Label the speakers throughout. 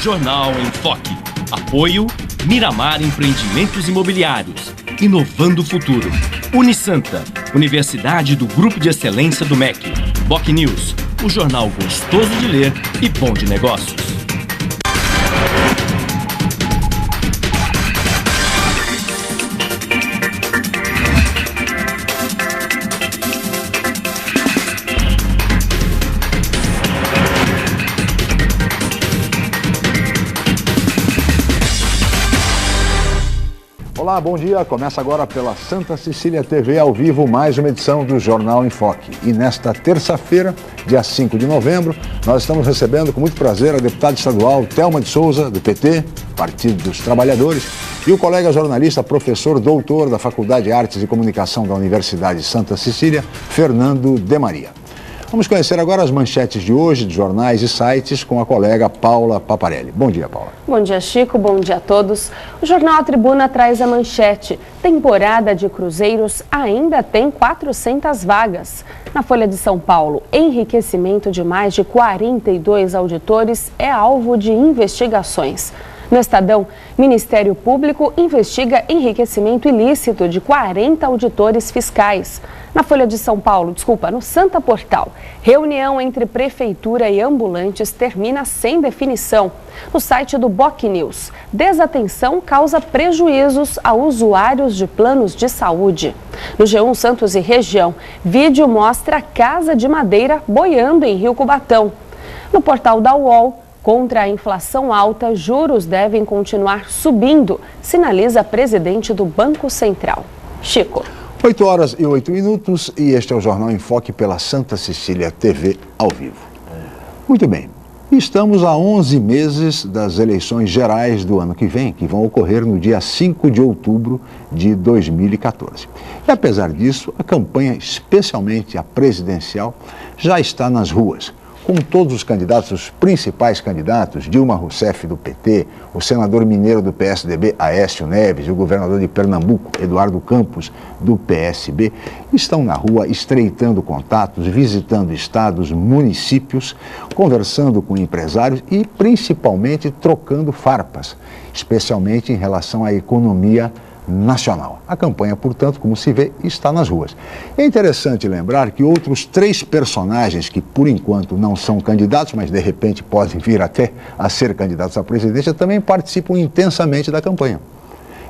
Speaker 1: Jornal em Foque. Apoio Miramar Empreendimentos Imobiliários. Inovando o futuro. Unisanta, Universidade do Grupo de Excelência do MEC. Boc News, o jornal gostoso de ler e bom de negócios.
Speaker 2: Olá, bom dia. Começa agora pela Santa Cecília TV ao vivo mais uma edição do Jornal em Foque. E nesta terça-feira, dia 5 de novembro, nós estamos recebendo com muito prazer a deputada estadual Thelma de Souza, do PT, Partido dos Trabalhadores, e o colega jornalista, professor doutor da Faculdade de Artes e Comunicação da Universidade Santa Cecília, Fernando de Maria. Vamos conhecer agora as manchetes de hoje, de jornais e sites, com a colega Paula Paparelli. Bom dia, Paula.
Speaker 3: Bom dia, Chico. Bom dia a todos. O jornal A Tribuna traz a manchete. Temporada de cruzeiros ainda tem 400 vagas. Na Folha de São Paulo, enriquecimento de mais de 42 auditores é alvo de investigações. No Estadão, Ministério Público investiga enriquecimento ilícito de 40 auditores fiscais. Na Folha de São Paulo, no Santa Portal, reunião entre prefeitura e ambulantes termina sem definição. No site do Boc News, desatenção causa prejuízos a usuários de planos de saúde. No G1 Santos e Região, vídeo mostra casa de madeira boiando em Rio Cubatão. No portal da UOL, contra a inflação alta, juros devem continuar subindo, sinaliza presidente do Banco Central. Chico.
Speaker 2: 8 horas e 8 minutos e este é o Jornal em Foque pela Santa Cecília TV ao vivo. Muito bem, estamos a 11 meses das eleições gerais do ano que vem, que vão ocorrer no dia 5 de outubro de 2014. E apesar disso, a campanha, especialmente a presidencial, já está nas ruas. Com todos os candidatos, os principais candidatos, Dilma Rousseff do PT, o senador mineiro do PSDB, Aécio Neves, e o governador de Pernambuco, Eduardo Campos, do PSB, estão na rua estreitando contatos, visitando estados, municípios, conversando com empresários e principalmente trocando farpas, especialmente em relação à economia nacional. A campanha, portanto, como se vê, está nas ruas. É interessante lembrar que outros 3 personagens que, por enquanto, não são candidatos, mas de repente podem vir até a ser candidatos à presidência, também participam intensamente da campanha.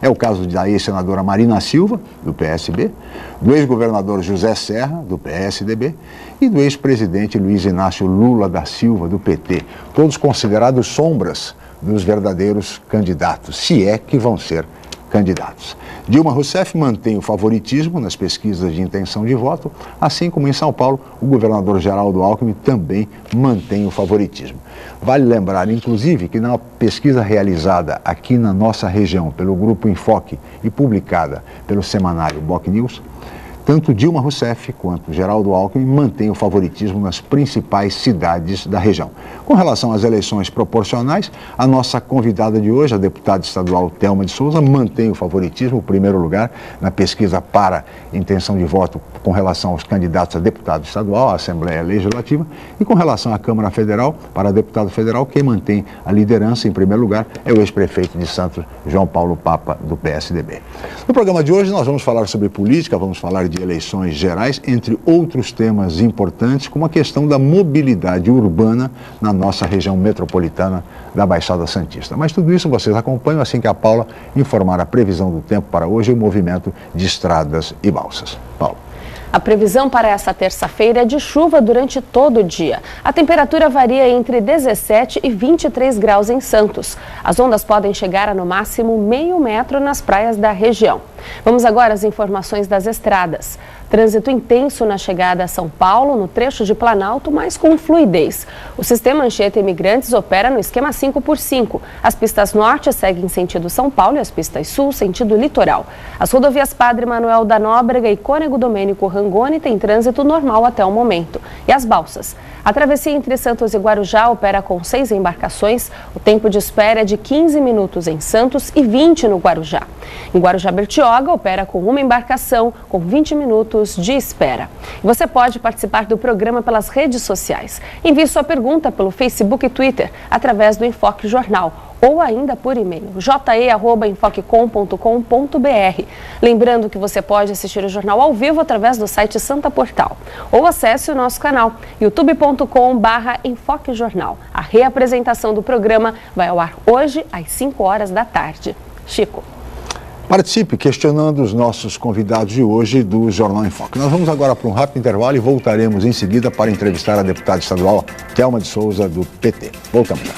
Speaker 2: É o caso da ex-senadora Marina Silva, do PSB, do ex-governador José Serra, do PSDB, e do ex-presidente Luiz Inácio Lula da Silva, do PT, todos considerados sombras dos verdadeiros candidatos, se é que vão ser candidatos. Dilma Rousseff mantém o favoritismo nas pesquisas de intenção de voto, assim como em São Paulo, o governador Geraldo Alckmin também mantém o favoritismo. Vale lembrar, inclusive, que na pesquisa realizada aqui na nossa região pelo Grupo Enfoque e publicada pelo semanário Boc News, tanto Dilma Rousseff quanto Geraldo Alckmin mantêm o favoritismo nas principais cidades da região. Com relação às eleições proporcionais, a nossa convidada de hoje, a deputada estadual Thelma de Souza, mantém o favoritismo, o primeiro lugar, na pesquisa para intenção de voto com relação aos candidatos a deputado estadual, à Assembleia Legislativa, e com relação à Câmara Federal, para deputado federal, quem mantém a liderança em primeiro lugar é o ex-prefeito de Santos, João Paulo Papa, do PSDB. No programa de hoje nós vamos falar sobre política, vamos falar de eleições gerais, entre outros temas importantes, como a questão da mobilidade urbana na nossa região metropolitana da Baixada Santista. Mas tudo isso vocês acompanham assim que a Paula informar a previsão do tempo para hoje e o movimento de estradas e balsas. Paula.
Speaker 3: A previsão para essa terça-feira é de chuva durante todo o dia. A temperatura varia entre 17 e 23 graus em Santos. As ondas podem chegar a no máximo meio metro nas praias da região. Vamos agora às informações das estradas. Trânsito intenso na chegada a São Paulo, no trecho de Planalto, mas com fluidez. O sistema Anchieta Imigrantes opera no esquema 5x5. As pistas norte seguem sentido São Paulo e as pistas sul sentido litoral. As rodovias Padre Manuel da Nóbrega e Cônego Domênico Rangoni têm trânsito normal até o momento. E as balsas? A travessia entre Santos e Guarujá opera com 6 embarcações. O tempo de espera é de 15 minutos em Santos e 20 no Guarujá. Em Guarujá Bertioga, Joga opera com uma embarcação, com 20 minutos de espera. Você pode participar do programa pelas redes sociais. Envie sua pergunta pelo Facebook e Twitter, através do Enfoque Jornal, ou ainda por e-mail, je@enfoquecom.com.br. Lembrando que você pode assistir o jornal ao vivo através do site Santa Portal, ou acesse o nosso canal, youtube.com/enfoquejornal. A reapresentação do programa vai ao ar hoje às 5 horas da tarde. Chico.
Speaker 2: Participe questionando os nossos convidados de hoje do Jornal em Foque. Nós vamos agora para um rápido intervalo e voltaremos em seguida para entrevistar a deputada estadual Thelma de Souza, do PT. Voltamos já.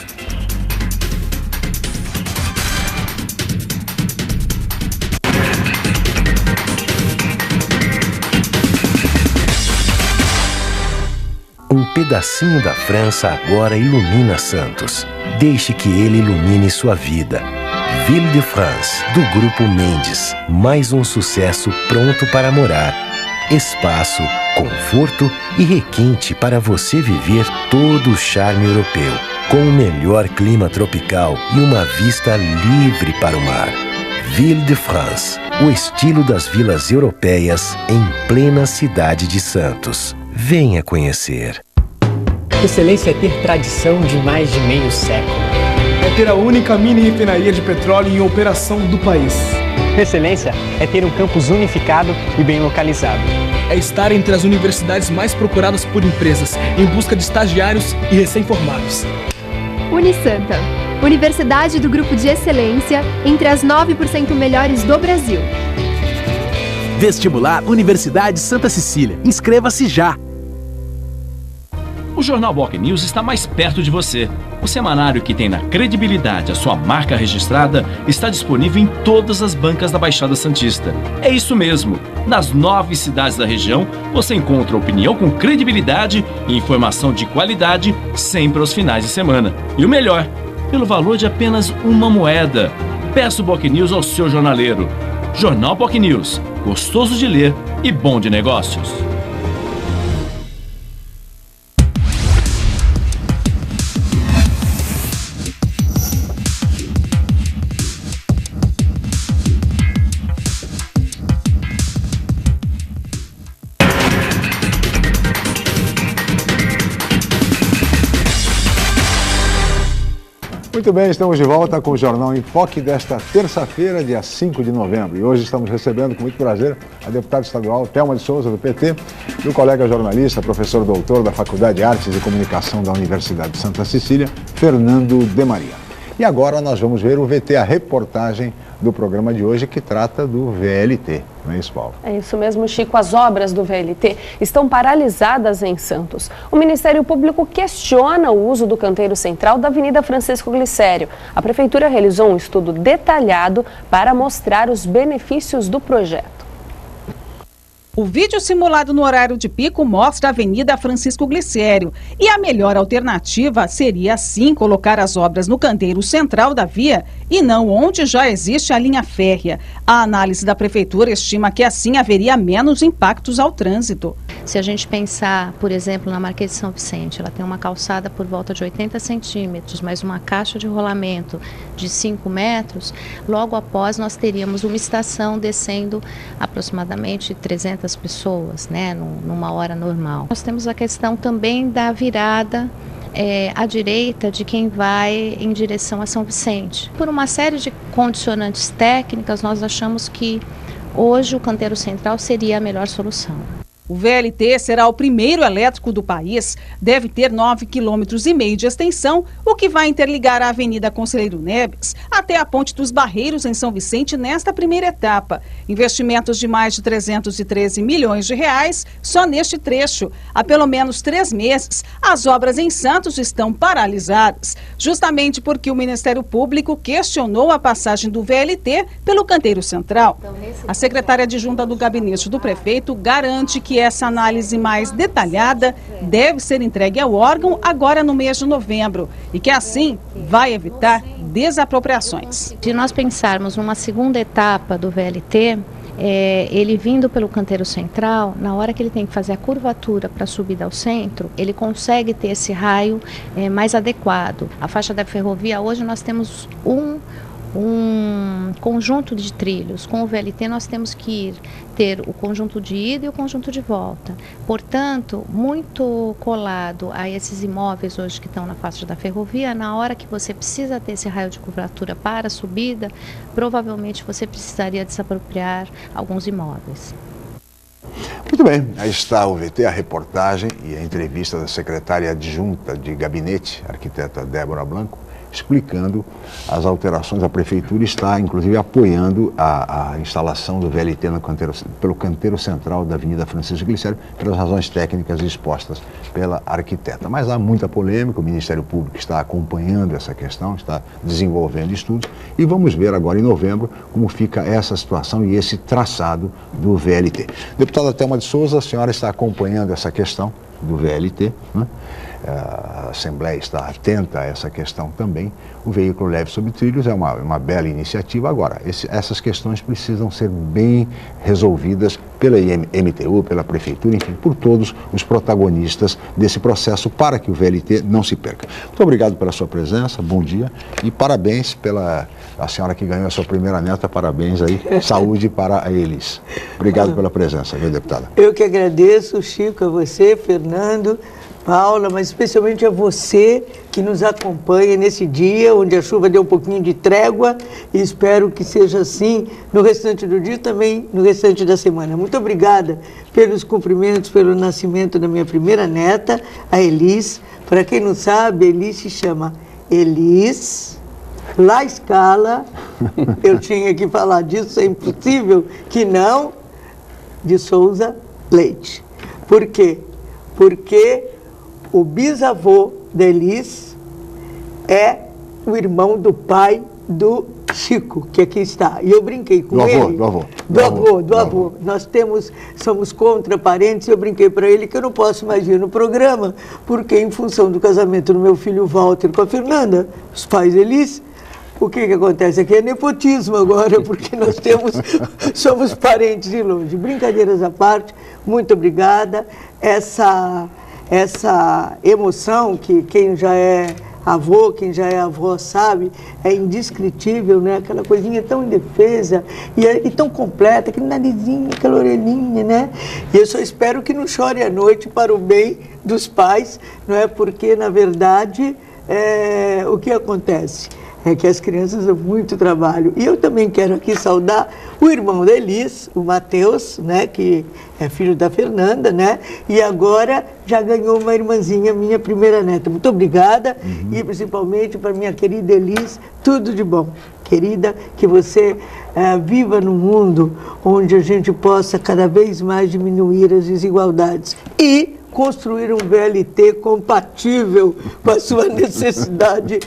Speaker 4: Um pedacinho da França agora ilumina Santos. Deixe que ele ilumine sua vida. Ville de France, do Grupo Mendes. Mais um sucesso pronto para morar. Espaço, conforto e requinte para você viver todo o charme europeu. Com o melhor clima tropical e uma vista livre para o mar. Ville de France, o estilo das vilas europeias em plena cidade de Santos. Venha conhecer.
Speaker 5: Excelência é ter tradição de mais de meio século.
Speaker 6: É ter a única mini refinaria de petróleo em operação do país.
Speaker 5: Excelência é ter um campus unificado e bem localizado.
Speaker 6: É estar entre as universidades mais procuradas por empresas, em busca de estagiários e recém-formados.
Speaker 7: Unisanta, Universidade do Grupo de Excelência, entre as 9% melhores do Brasil.
Speaker 8: Vestibular Universidade Santa Cecília. Inscreva-se já!
Speaker 1: O Jornal Boc News está mais perto de você. O semanário que tem na credibilidade a sua marca registrada está disponível em todas as bancas da Baixada Santista. É isso mesmo. Nas 9 cidades da região, você encontra opinião com credibilidade e informação de qualidade sempre aos finais de semana. E o melhor, pelo valor de apenas uma moeda. Peça o Boc News ao seu jornaleiro. Jornal Boc News. Gostoso de ler e bom de negócios.
Speaker 2: Muito bem, estamos de volta com o Jornal em Foque desta terça-feira, dia 5 de novembro. E hoje estamos recebendo com muito prazer a deputada estadual Thelma de Souza, do PT, e o colega jornalista, professor doutor da Faculdade de Artes e Comunicação da Universidade de Santa Cecília, Fernando de Maria. E agora nós vamos ver o VT, a reportagem do programa de hoje que trata do VLT. Não é isso, Paulo?
Speaker 3: É isso mesmo, Chico. As obras do VLT estão paralisadas em Santos. O Ministério Público questiona o uso do canteiro central da Avenida Francisco Glicério. A Prefeitura realizou um estudo detalhado para mostrar os benefícios do projeto.
Speaker 9: O vídeo simulado no horário de pico mostra a Avenida Francisco Glicério. E a melhor alternativa seria, sim, colocar as obras no canteiro central da via e não onde já existe a linha férrea. A análise da Prefeitura estima que assim haveria menos impactos ao trânsito.
Speaker 10: Se a gente pensar, por exemplo, na Marquês de São Vicente, ela tem uma calçada por volta de 80 centímetros, mais uma caixa de rolamento de 5 metros, logo após nós teríamos uma estação descendo aproximadamente 300 pessoas, né, numa hora normal. Nós temos a questão também da virada à direita de quem vai em direção a São Vicente. Por uma série de condicionantes técnicas, nós achamos que hoje o canteiro central seria a melhor solução.
Speaker 9: O VLT será o primeiro elétrico do país, deve ter 9,5 km de extensão, o que vai interligar a Avenida Conselheiro Neves até a Ponte dos Barreiros em São Vicente nesta primeira etapa. Investimentos de mais de 313 milhões de reais só neste trecho. Há pelo menos 3 meses, as obras em Santos estão paralisadas, justamente porque o Ministério Público questionou a passagem do VLT pelo canteiro central. A secretária adjunta do gabinete do prefeito garante que essa análise mais detalhada deve ser entregue ao órgão agora no mês de novembro e que assim vai evitar desapropriações.
Speaker 10: Se nós pensarmos numa segunda etapa do VLT, ele vindo pelo canteiro central, na hora que ele tem que fazer a curvatura para subir ao centro, ele consegue ter esse raio mais adequado. A faixa da ferrovia, hoje nós temos um conjunto de trilhos. Com o VLT nós temos que ter o conjunto de ida e o conjunto de volta. Portanto, muito colado a esses imóveis hoje que estão na faixa da ferrovia, na hora que você precisa ter esse raio de curvatura para a subida, provavelmente você precisaria desapropriar alguns imóveis.
Speaker 2: Muito bem, aí está o VT, a reportagem e a entrevista da secretária adjunta de gabinete, a arquiteta Débora Blanco, explicando as alterações. A Prefeitura está, inclusive, apoiando a instalação do VLT pelo canteiro central da Avenida Francisco Glicério, pelas razões técnicas expostas pela arquiteta. Mas há muita polêmica, o Ministério Público está acompanhando essa questão, está desenvolvendo estudos, e vamos ver agora em novembro como fica essa situação e esse traçado do VLT. Deputada Thelma de Souza, a senhora está acompanhando essa questão do VLT, né? A Assembleia está atenta a essa questão também. O veículo leve sobre trilhos é uma bela iniciativa. Agora, essas questões precisam ser bem resolvidas pela MTU, pela Prefeitura, enfim, por todos os protagonistas desse processo, para que o VLT não se perca. Muito obrigado pela sua presença, bom dia e parabéns pela a senhora que ganhou a sua primeira neta, parabéns aí, saúde para eles. Obrigado pela presença, viu, deputada?
Speaker 11: Eu que agradeço, Chico, a você, Fernando, Paula, mas especialmente a você que nos acompanha nesse dia, onde a chuva deu um pouquinho de trégua, e espero que seja assim no restante do dia e também no restante da semana. Muito obrigada pelos cumprimentos, pelo nascimento da minha primeira neta, a Elis. Para quem não sabe, Elis se chama Elis La Scala, eu tinha que falar disso, é impossível que não, de Souza Leite. Por quê? Porque o bisavô da Elis é o irmão do pai do Chico, que aqui está. E eu brinquei com ele. Do avô. Nós somos contraparentes, e eu brinquei para ele que eu não posso mais ir no programa, porque em função do casamento do meu filho Walter com a Fernanda, os pais Elis, o que acontece aqui é nepotismo agora, porque nós somos parentes de longe. Brincadeiras à parte, muito obrigada. Essa emoção que quem já é avô, quem já é avó sabe, é indescritível, né? Aquela coisinha tão indefesa e tão completa, aquele narizinho, aquela orelhinha, né? E eu só espero que não chore à noite para o bem dos pais, não é? Porque, na verdade, o que acontece? É que as crianças dão muito trabalho. E eu também quero aqui saudar o irmão da Elis, o Matheus, né, que é filho da Fernanda, né, e agora já ganhou uma irmãzinha, minha primeira neta. Muito obrigada, e principalmente para minha querida Elis, tudo de bom. Querida, que você viva num mundo onde a gente possa cada vez mais diminuir as desigualdades e construir um VLT compatível com a sua necessidade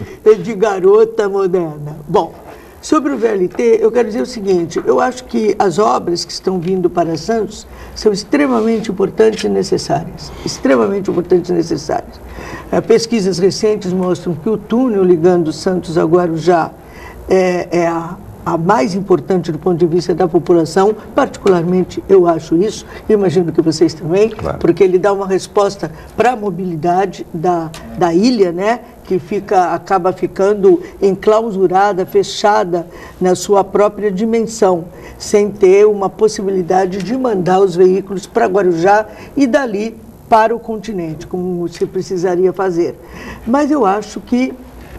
Speaker 11: de garota moderna. Bom, sobre o VLT, eu quero dizer o seguinte, eu acho que as obras que estão vindo para Santos são extremamente importantes e necessárias. Extremamente importantes e necessárias. Pesquisas recentes mostram que o túnel ligando Santos a Guarujá é a mais importante do ponto de vista da população, particularmente eu acho isso, imagino que vocês também, claro, porque ele dá uma resposta para a mobilidade da ilha, né, que acaba ficando enclausurada, fechada na sua própria dimensão, sem ter uma possibilidade de mandar os veículos para Guarujá e dali para o continente, como se precisaria fazer. Mas eu acho que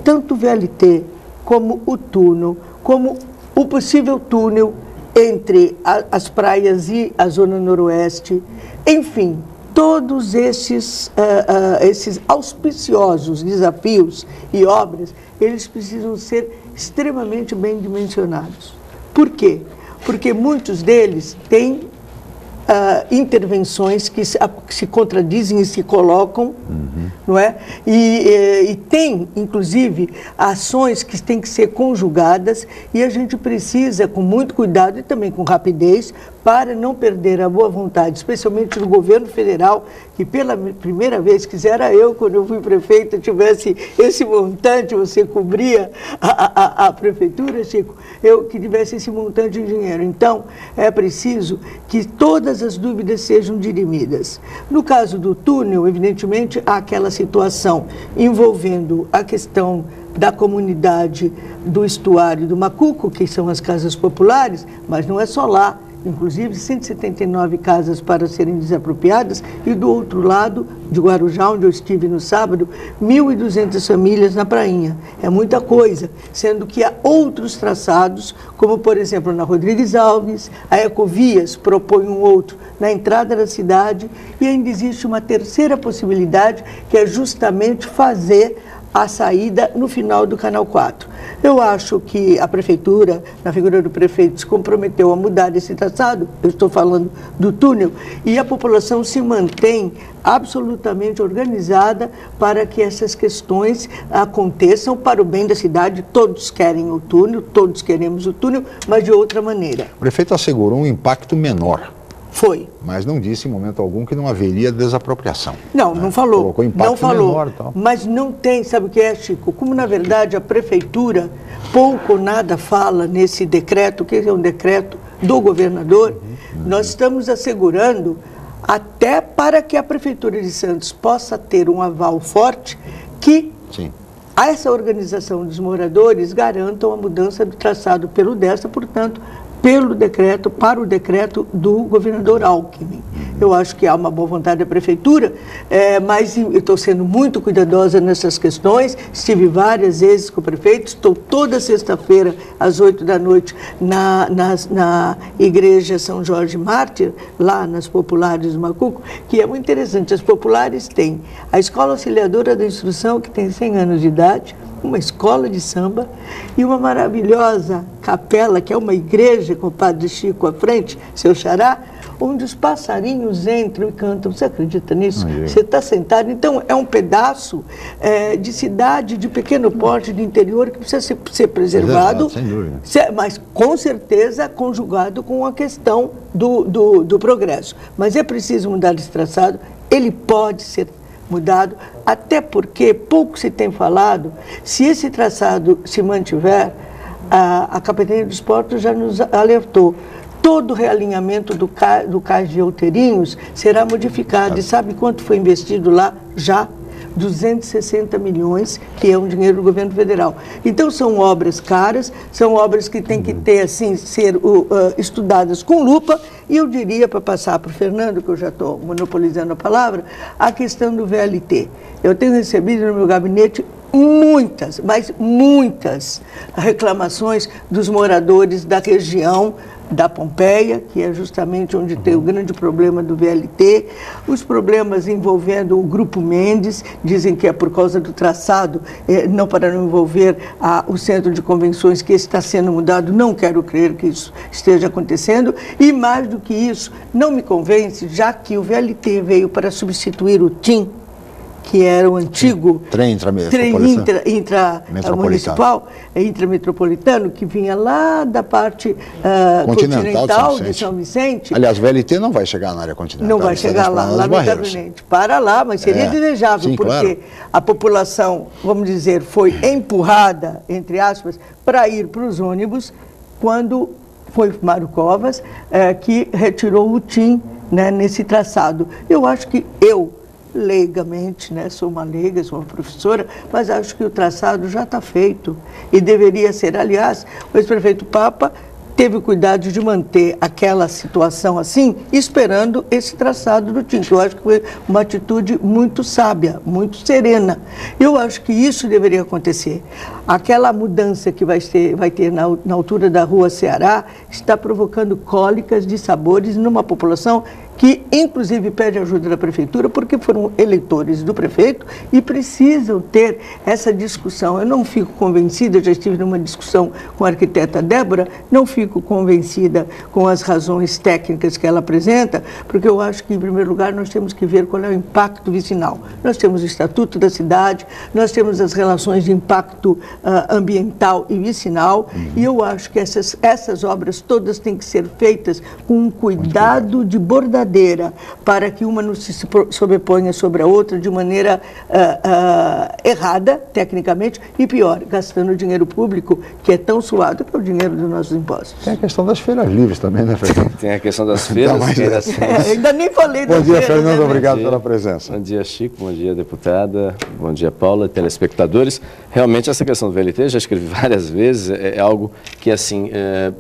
Speaker 11: tanto o VLT como o túnel, como o possível túnel entre as praias e a zona noroeste, enfim, todos esses auspiciosos desafios e obras, eles precisam ser extremamente bem dimensionados. Por quê? Porque muitos deles têm intervenções que se contradizem e se colocam, não é? E tem, inclusive, ações que têm que ser conjugadas e a gente precisa, com muito cuidado e também com rapidez, para não perder a boa vontade, especialmente do governo federal, que pela primeira vez, quisera eu, quando eu fui prefeita, tivesse esse montante, você cobria a prefeitura, Chico, que tivesse esse montante de dinheiro. Então, é preciso que todas as dúvidas sejam dirimidas. No caso do túnel, evidentemente, há aquela situação envolvendo a questão da comunidade do estuário do Macuco, que são as casas populares, mas não é só lá. Inclusive 179 casas para serem desapropriadas, e do outro lado de Guarujá, onde eu estive no sábado, 1.200 famílias na prainha. É muita coisa, sendo que há outros traçados, como por exemplo na Rodrigues Alves, a Ecovias propõe um outro na entrada da cidade, e ainda existe uma terceira possibilidade, que é justamente fazer a saída no final do Canal 4. Eu acho que a Prefeitura, na figura do prefeito, se comprometeu a mudar esse traçado, eu estou falando do túnel, e a população se mantém absolutamente organizada para que essas questões aconteçam para o bem da cidade. Todos querem o túnel, todos queremos o túnel, mas de outra maneira.
Speaker 2: O prefeito assegurou um impacto menor.
Speaker 11: Foi.
Speaker 2: Mas não disse em momento algum que não haveria desapropriação.
Speaker 11: Não, não falou.
Speaker 2: Colocou impacto
Speaker 11: não falou.
Speaker 2: Menor e tal.
Speaker 11: Mas não tem, sabe o que é, Chico? Como na verdade a Prefeitura pouco ou nada fala nesse decreto, que é um decreto do governador, nós estamos assegurando até para que a Prefeitura de Santos possa ter um aval forte que essa organização dos moradores garantam a mudança do traçado pelo DESTA, portanto, pelo decreto, para o decreto do governador Alckmin. Eu acho que há uma boa vontade da Prefeitura, mas eu estou sendo muito cuidadosa nessas questões, estive várias vezes com o prefeito, estou toda sexta-feira, às 8 da noite, na Igreja São Jorge Mártir, lá nas Populares do Macuco, que é muito interessante. As Populares têm a Escola Auxiliadora da Instrução, que tem 100 anos de idade, uma escola de samba e uma maravilhosa capela, que é uma igreja com o Padre Chico à frente, seu xará, onde os passarinhos entram e cantam. Você acredita nisso? Você está sentado. Então, é um pedaço de cidade, de pequeno porte, de interior, que precisa ser preservado, sem dúvida. Mas, com certeza, conjugado com a questão do progresso. Mas é preciso mudar esse traçado, ele pode ser mudado, até porque pouco se tem falado, se esse traçado se mantiver, a Capitania dos Portos já nos alertou, todo o realinhamento do cais de Outeirinhos será modificado. E sabe quanto foi investido lá? Já 260 milhões, que é um dinheiro do governo federal. Então, são obras caras, são obras que têm que ter, assim, ser estudadas com lupa, e eu diria, para passar para o Fernando, que eu já estou monopolizando a palavra, a questão do VLT. Eu tenho recebido no meu gabinete muitas, mas muitas reclamações dos moradores da região da Pompeia, que é justamente onde tem o grande problema do VLT, os problemas envolvendo o Grupo Mendes, dizem que é por causa do traçado, não para não envolver o centro de convenções, que está sendo mudado. Não quero crer que isso esteja acontecendo, e mais do que isso, não me convence, já que o VLT veio para substituir o TIM, que era o antigo trem intrametropolitano, que vinha lá da parte continental de São Vicente.
Speaker 2: Aliás, o VLT não vai chegar na área continental.
Speaker 11: Não vai chegar lá, lamentavelmente. Para lá, mas seria desejável, sim, porque claro, a população, vamos dizer, foi empurrada, entre aspas, para ir para os ônibus, quando foi Mário Covas que retirou o TIM, né, nesse traçado. Eu acho que leigamente, né? Sou uma leiga, sou uma professora, mas acho que o traçado já está feito e deveria ser. Aliás, o ex-prefeito Papa teve o cuidado de manter aquela situação assim, esperando esse traçado do TIM. Eu acho que foi uma atitude muito sábia, muito serena. Eu acho que isso deveria acontecer. Aquela mudança que vai ter na altura da Rua Ceará está provocando cólicas de sabores numa população que, inclusive, pede ajuda da Prefeitura, porque foram eleitores do prefeito e precisam ter essa discussão. Eu não fico convencida, já estive numa discussão com a arquiteta Débora, não fico convencida com as razões técnicas que ela apresenta, porque eu acho que, em primeiro lugar, nós temos que ver qual é o impacto vicinal. Nós temos o Estatuto da Cidade, nós temos as relações de impacto ambiental e vicinal, e eu acho que essas obras todas têm que ser feitas com um cuidado de bordadeira, para que uma não se sobreponha sobre a outra de maneira errada, tecnicamente, e pior, gastando dinheiro público, que é tão suado, que é o dinheiro dos nossos impostos.
Speaker 2: Tem a questão das feiras livres também, né, Fernando?
Speaker 12: Tem a questão das feiras.
Speaker 11: Ainda nem falei das feiras.
Speaker 2: Bom dia, Fernando, obrigado pela presença.
Speaker 12: Bom dia, Chico, bom dia, deputada, bom dia, Paula, telespectadores. Realmente essa questão questão do VLT, já escrevi várias vezes, é algo que, assim,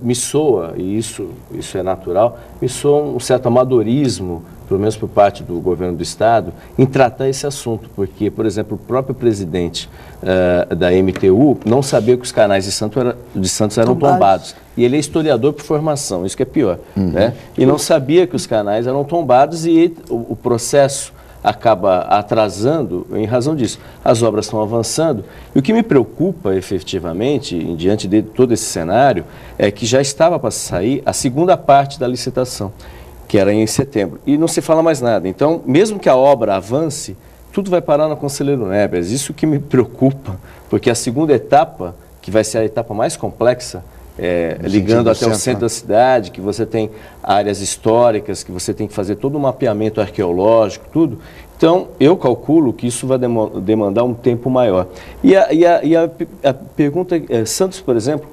Speaker 12: me soa, e isso é natural, me soa um certo amadorismo, pelo menos por parte do governo do Estado, em tratar esse assunto, porque, por exemplo, o próprio presidente da MTU não sabia que os canais de Santos eram tombados. E ele é historiador por formação, isso que é pior, né? E não sabia que os canais eram tombados e o processo acaba atrasando em razão disso. As obras estão avançando e o que me preocupa efetivamente, diante de todo esse cenário, é que já estava para sair a segunda parte da licitação, que era em setembro, e não se fala mais nada. Então, mesmo que a obra avance, tudo vai parar na Conselheiro Neves. Isso que me preocupa, porque a segunda etapa, que vai ser a etapa mais complexa, ligando até o centro da cidade, que você tem áreas históricas, que você tem que fazer todo um mapeamento arqueológico, tudo. Então, eu calculo que isso vai demandar um tempo maior. E a pergunta é, Santos, por exemplo,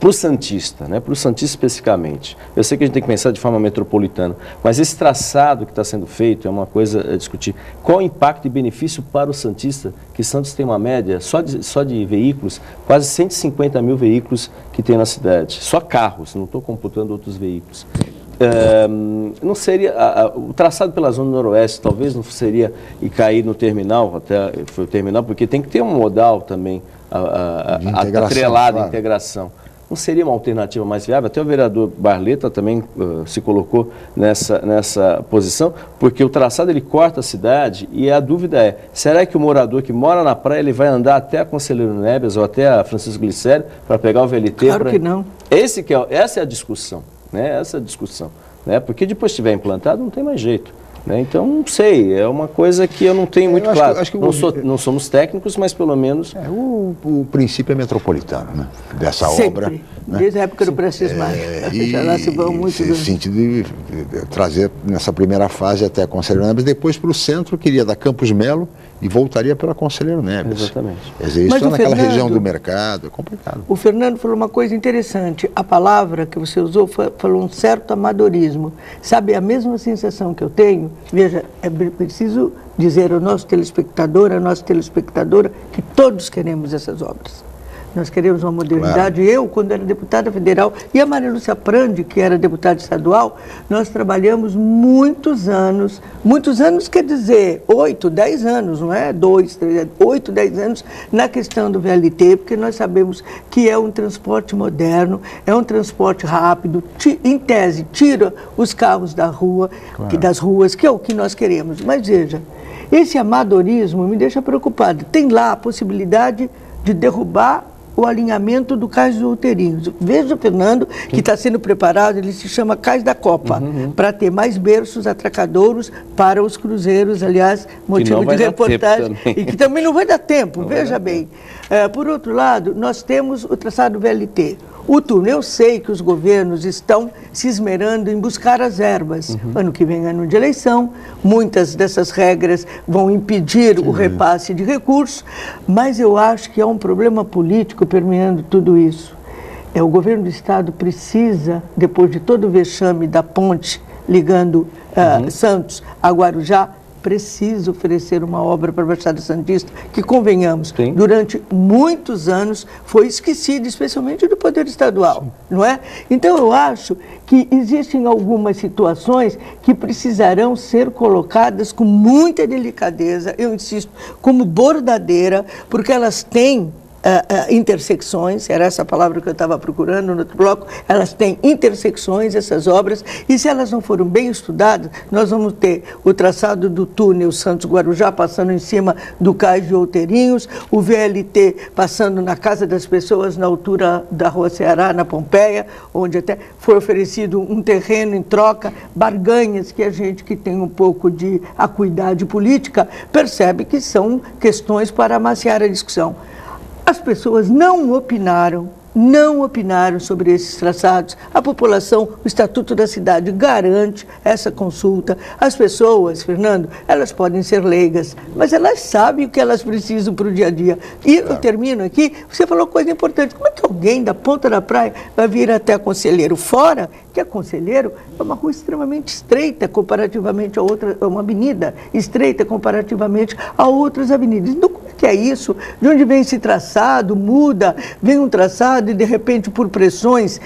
Speaker 12: para o Santista, né, para o Santista especificamente, eu sei que a gente tem que pensar de forma metropolitana, mas esse traçado que está sendo feito é uma coisa a discutir. Qual o impacto e benefício para o Santista, que Santos tem uma média, só de veículos, quase 150 mil veículos que tem na cidade, só carros, não estou computando outros veículos. Não seria, o traçado pela Zona Noroeste talvez não seria e cair no terminal, até foi o terminal, porque tem que ter um modal também, atrelado à integração. Não seria uma alternativa mais viável? Até o vereador Barleta também se colocou nessa posição, porque o traçado ele corta a cidade e a dúvida é, será que o morador que mora na praia ele vai andar até a Conselheiro Neves ou até a Francisco Glicério para pegar o VLT?
Speaker 11: Claro que não.
Speaker 12: Essa é a discussão, né? Essa é a discussão, né? Porque depois que estiver implantado não tem mais jeito. Né? Então, não sei, é uma coisa que eu não tenho muito claro. Não somos técnicos, mas pelo menos...
Speaker 2: O princípio é metropolitano, né? Dessa obra. Né?
Speaker 11: Desde a época do Prestes Maia.
Speaker 2: Nesse sentido de trazer nessa primeira fase até a Conselheiro Neves, depois para o centro, queria dar Campos Melo e voltaria pela Conselheiro Neves.
Speaker 12: Exatamente.
Speaker 2: Quer dizer, isso naquela região do mercado, é complicado.
Speaker 11: O Fernando falou uma coisa interessante, a palavra que você usou falou um certo amadorismo. Sabe, a mesma sensação que eu tenho, veja, é preciso dizer ao nosso telespectador, à nossa telespectadora, que todos queremos essas obras. Nós queremos uma modernidade. Claro. Eu, quando era deputada federal, e a Maria Lúcia Prandi, que era deputada estadual, nós trabalhamos muitos anos quer dizer 8, 10 anos, não é 2, 3, 8, 10 anos na questão do VLT, porque nós sabemos que é um transporte moderno, é um transporte rápido, em tese, tira os carros da rua, claro, das ruas, que é o que nós queremos. Mas veja, esse amadorismo me deixa preocupado. Tem lá a possibilidade de derrubar o alinhamento do Cais dos Outeirinhos. Veja, Fernando, que está sendo preparado, ele se chama Cais da Copa, para ter mais berços atracadouros para os cruzeiros, aliás, motivo de reportagem, e que também não vai dar tempo, veja bem. Por outro lado, nós temos o traçado VLT. O túnel, eu sei que os governos estão se esmerando em buscar as verbas. Ano que vem é ano de eleição, muitas dessas regras vão impedir o repasse de recursos, mas eu acho que há um problema político permeando tudo isso. O governo do Estado precisa, depois de todo o vexame da ponte ligando Santos a Guarujá, precisa oferecer uma obra para a Baixada Santista que, convenhamos, durante muitos anos foi esquecida, especialmente do Poder Estadual, não é? Então, eu acho que existem algumas situações que precisarão ser colocadas com muita delicadeza, eu insisto, como bordadeira, porque elas têm intersecções, era essa palavra que eu estava procurando no outro bloco, elas têm intersecções, essas obras, e se elas não forem bem estudadas, nós vamos ter o traçado do túnel Santos-Guarujá passando em cima do Cais de Outeirinhos, o VLT passando na casa das pessoas na altura da Rua Ceará, na Pompeia, onde até foi oferecido um terreno em troca, barganhas que a gente que tem um pouco de acuidade política percebe que são questões para amaciar a discussão. As pessoas não opinaram não opinaram sobre esses traçados. A população, o Estatuto da Cidade garante essa consulta. As pessoas, Fernando, elas podem ser leigas, mas elas sabem o que elas precisam para o dia a dia. E eu termino aqui, você falou coisa importante, como é que alguém da ponta da praia vai vir até a Conselheiro? Fora que a Conselheiro é uma rua extremamente estreita comparativamente a outra, é uma avenida estreita comparativamente a outras avenidas. Então, como é que é isso? De onde vem esse traçado? Muda, vem um traçado e de repente por pressões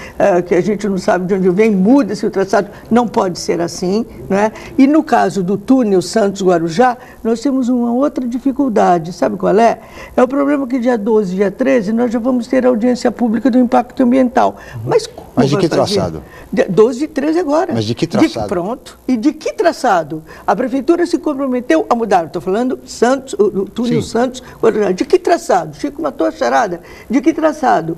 Speaker 11: que a gente não sabe de onde vem, muda-se o traçado. Não pode ser assim, não é? E no caso do túnel Santos-Guarujá, nós temos uma outra dificuldade, sabe qual é? É o problema que dia 12 e dia 13 nós já vamos ter a audiência pública do impacto ambiental. Mas como
Speaker 2: Mas de que
Speaker 11: fazer?
Speaker 2: Traçado?
Speaker 11: 12 e 13 agora.
Speaker 2: Mas de que traçado?
Speaker 11: Pronto. E de que traçado? A prefeitura se comprometeu a mudar. Estou falando Santos, o túnel Santos. De que traçado? Chico matou a charada. De que traçado?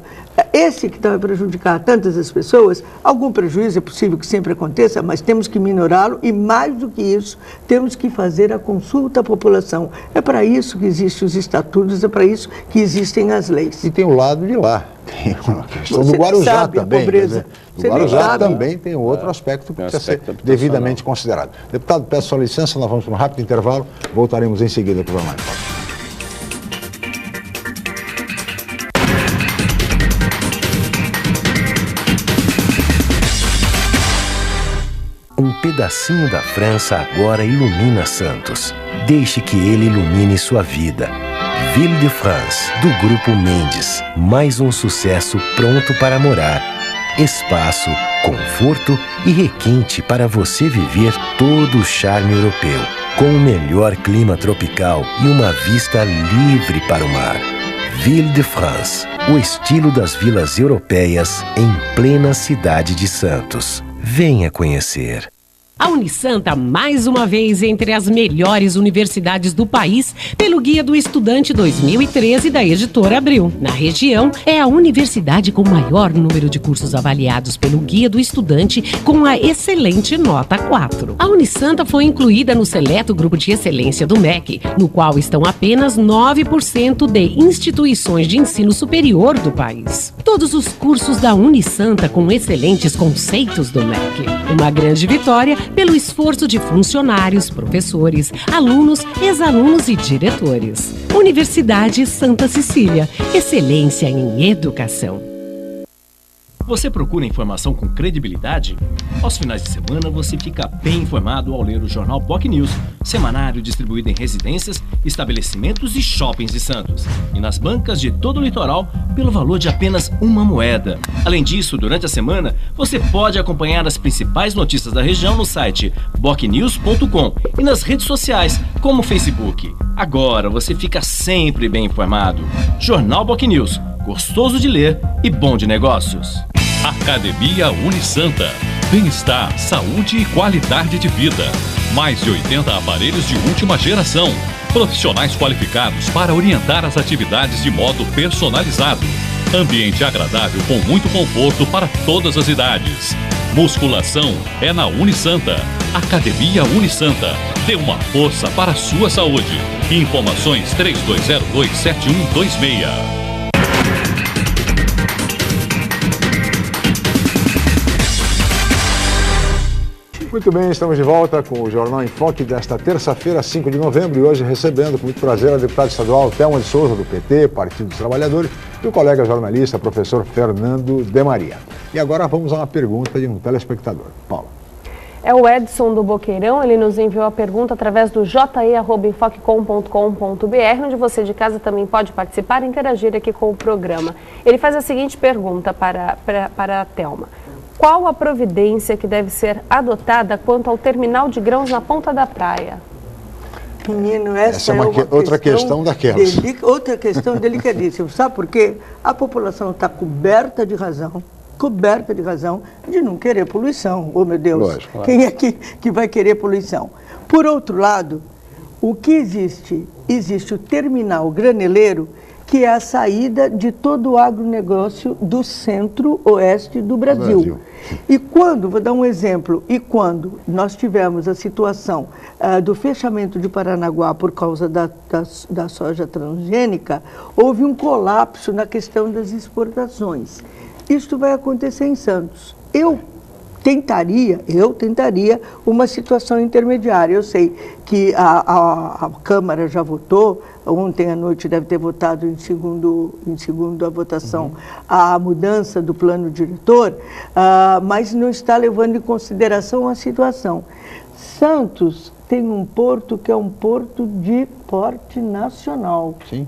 Speaker 11: Esse que vai prejudicar tantas as pessoas, algum prejuízo é possível que sempre aconteça, mas temos que minorá-lo e, mais do que isso, temos que fazer a consulta à população. É para isso que existem os estatutos, é para isso que existem as leis.
Speaker 2: E tem o lado de lá. Tem a questão do Guarujá também. O Guarujá também tem outro aspecto que precisa ser devidamente considerado. Deputado, peço sua licença, nós vamos para um rápido intervalo, voltaremos em seguida para o Jornal em Foque.
Speaker 4: Um pedacinho da França agora ilumina Santos. Deixe que ele ilumine sua vida. Ville de France, do Grupo Mendes. Mais um sucesso pronto para morar. Espaço, conforto e requinte para você viver todo o charme europeu. Com o melhor clima tropical e uma vista livre para o mar. Ville de France, o estilo das vilas europeias em plena cidade de Santos. Venha conhecer.
Speaker 13: A Unisanta, mais uma vez, entre as melhores universidades do país, pelo Guia do Estudante 2013 da Editora Abril. Na região, é a universidade com maior número de cursos avaliados pelo Guia do Estudante com a excelente nota 4. A Unisanta foi incluída no seleto grupo de excelência do MEC, no qual estão apenas 9% de instituições de ensino superior do país. Todos os cursos da Unisanta com excelentes conceitos do MEC. Uma grande vitória pelo esforço de funcionários, professores, alunos, ex-alunos e diretores. Universidade Santa Cecília. Excelência em educação.
Speaker 1: Você procura informação com credibilidade? Aos finais de semana você fica bem informado ao ler o jornal BOC News, semanário distribuído em residências, estabelecimentos e shoppings de Santos. E nas bancas de todo o litoral, pelo valor de apenas uma moeda. Além disso, durante a semana, você pode acompanhar as principais notícias da região no site bocnews.com e nas redes sociais, como o Facebook. Agora você fica sempre bem informado. Jornal BOC News, gostoso de ler e bom de negócios.
Speaker 14: Academia Unisanta. Bem-estar, saúde e qualidade de vida. Mais de 80 aparelhos de última geração. Profissionais qualificados para orientar as atividades de modo personalizado. Ambiente agradável com muito conforto para todas as idades. Musculação é na Unisanta. Academia Unisanta. Dê uma força para a sua saúde. Informações 3202-7126.
Speaker 2: Muito bem, estamos de volta com o Jornal em Foque desta terça-feira, 5 de novembro, e hoje recebendo com muito prazer a deputada estadual Thelma de Souza, do PT, Partido dos Trabalhadores, e o colega jornalista, professor Fernando de Maria. E agora vamos a uma pergunta de um telespectador. Paula.
Speaker 3: É o Edson do Boqueirão, ele nos enviou a pergunta através do je@enfoquecom.com.br, onde você de casa também pode participar e interagir aqui com o programa. Ele faz a seguinte pergunta para a Thelma. Qual a providência que deve ser adotada quanto ao terminal de grãos na ponta da praia?
Speaker 11: Menino, essa é uma
Speaker 2: outra questão daquelas.
Speaker 11: Outra questão delicadíssima. Sabe por quê? A população está coberta de razão de não querer poluição. Oh, meu Deus, lógico, claro. Quem é que vai querer poluição? Por outro lado, o que existe? Existe o terminal graneleiro, que é a saída de todo o agronegócio do centro-oeste do Brasil. E quando, vou dar um exemplo, e quando nós tivemos a situação do fechamento de Paranaguá por causa da soja transgênica, houve um colapso na questão das exportações. Isto vai acontecer em Santos. Eu tentaria uma situação intermediária. Eu sei que a Câmara já votou, ontem à noite deve ter votado em segundo a votação a mudança do plano diretor, mas não está levando em consideração a situação. Santos tem um porto que é um porto de porte nacional.
Speaker 2: Sim.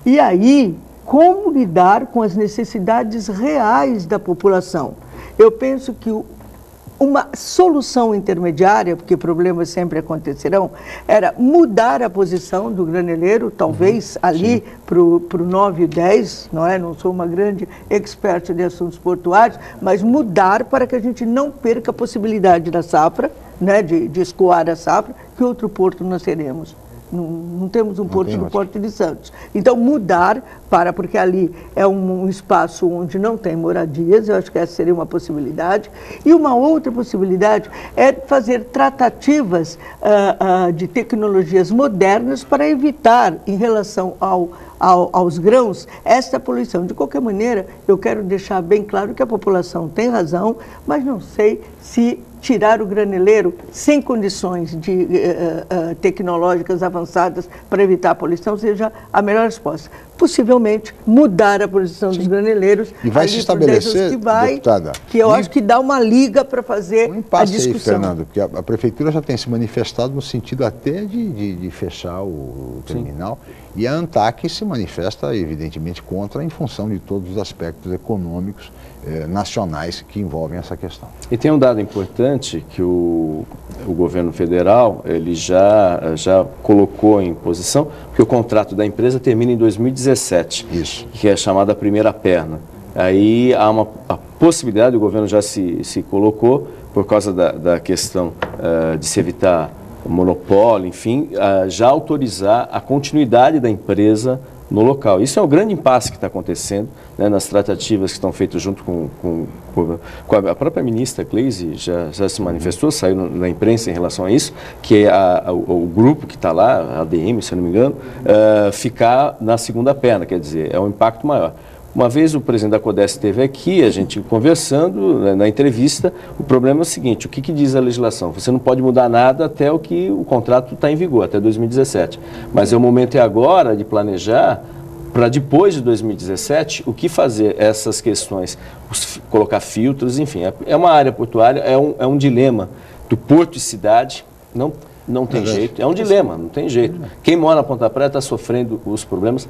Speaker 11: E aí, como lidar com as necessidades reais da população? Eu penso que uma solução intermediária, porque problemas sempre acontecerão, era mudar a posição do graneleiro, talvez ali para o 9 e 10, não é? Não sou uma grande expert de assuntos portuários, mas mudar para que a gente não perca a possibilidade da safra, né, de escoar a safra, que outro porto nós teremos. Não temos um porto no Porto de Santos. Então, mudar porque ali é um espaço onde não tem moradias, eu acho que essa seria uma possibilidade. E uma outra possibilidade é fazer tratativas de tecnologias modernas para evitar, em relação aos grãos, esta poluição. De qualquer maneira, eu quero deixar bem claro que a população tem razão, mas não sei se tirar o graneleiro sem condições tecnológicas avançadas para evitar a poluição seja a melhor resposta. Possivelmente mudar a posição dos graneleiros.
Speaker 2: E vai se estabelecer, deputada,
Speaker 11: que eu acho que dá uma liga para fazer a discussão.
Speaker 2: Aí, Fernando, porque a Prefeitura já tem se manifestado no sentido até de fechar o terminal. E a ANTAC se manifesta, evidentemente, contra em função de todos os aspectos econômicos nacionais que envolvem essa questão.
Speaker 12: E tem um dado importante que o governo federal ele já colocou em posição, porque o contrato da empresa termina em 2017, que é chamada primeira perna. Aí há a possibilidade, o governo já se colocou, por causa da questão de se evitar monopólio, enfim, já autorizar a continuidade da empresa no local. Isso é um grande impasse que está acontecendo, né, nas tratativas que estão feitas junto com a própria ministra Gleisi, já se manifestou, saiu na imprensa em relação a isso, que é o grupo que está lá, a ADM, se eu não me engano, ficar na segunda perna, quer dizer, é um impacto maior. Uma vez o presidente da CODES esteve aqui, a gente conversando, na entrevista, o problema é o seguinte, o que diz a legislação? Você não pode mudar nada até o que o contrato está em vigor, até 2017. Mas o momento é agora de planejar para depois de 2017, o que fazer essas questões, colocar filtros, enfim, é uma área portuária, é um dilema do porto e cidade, não tem jeito, é um dilema, não tem jeito. Quem mora na Ponta Praia está sofrendo os problemas.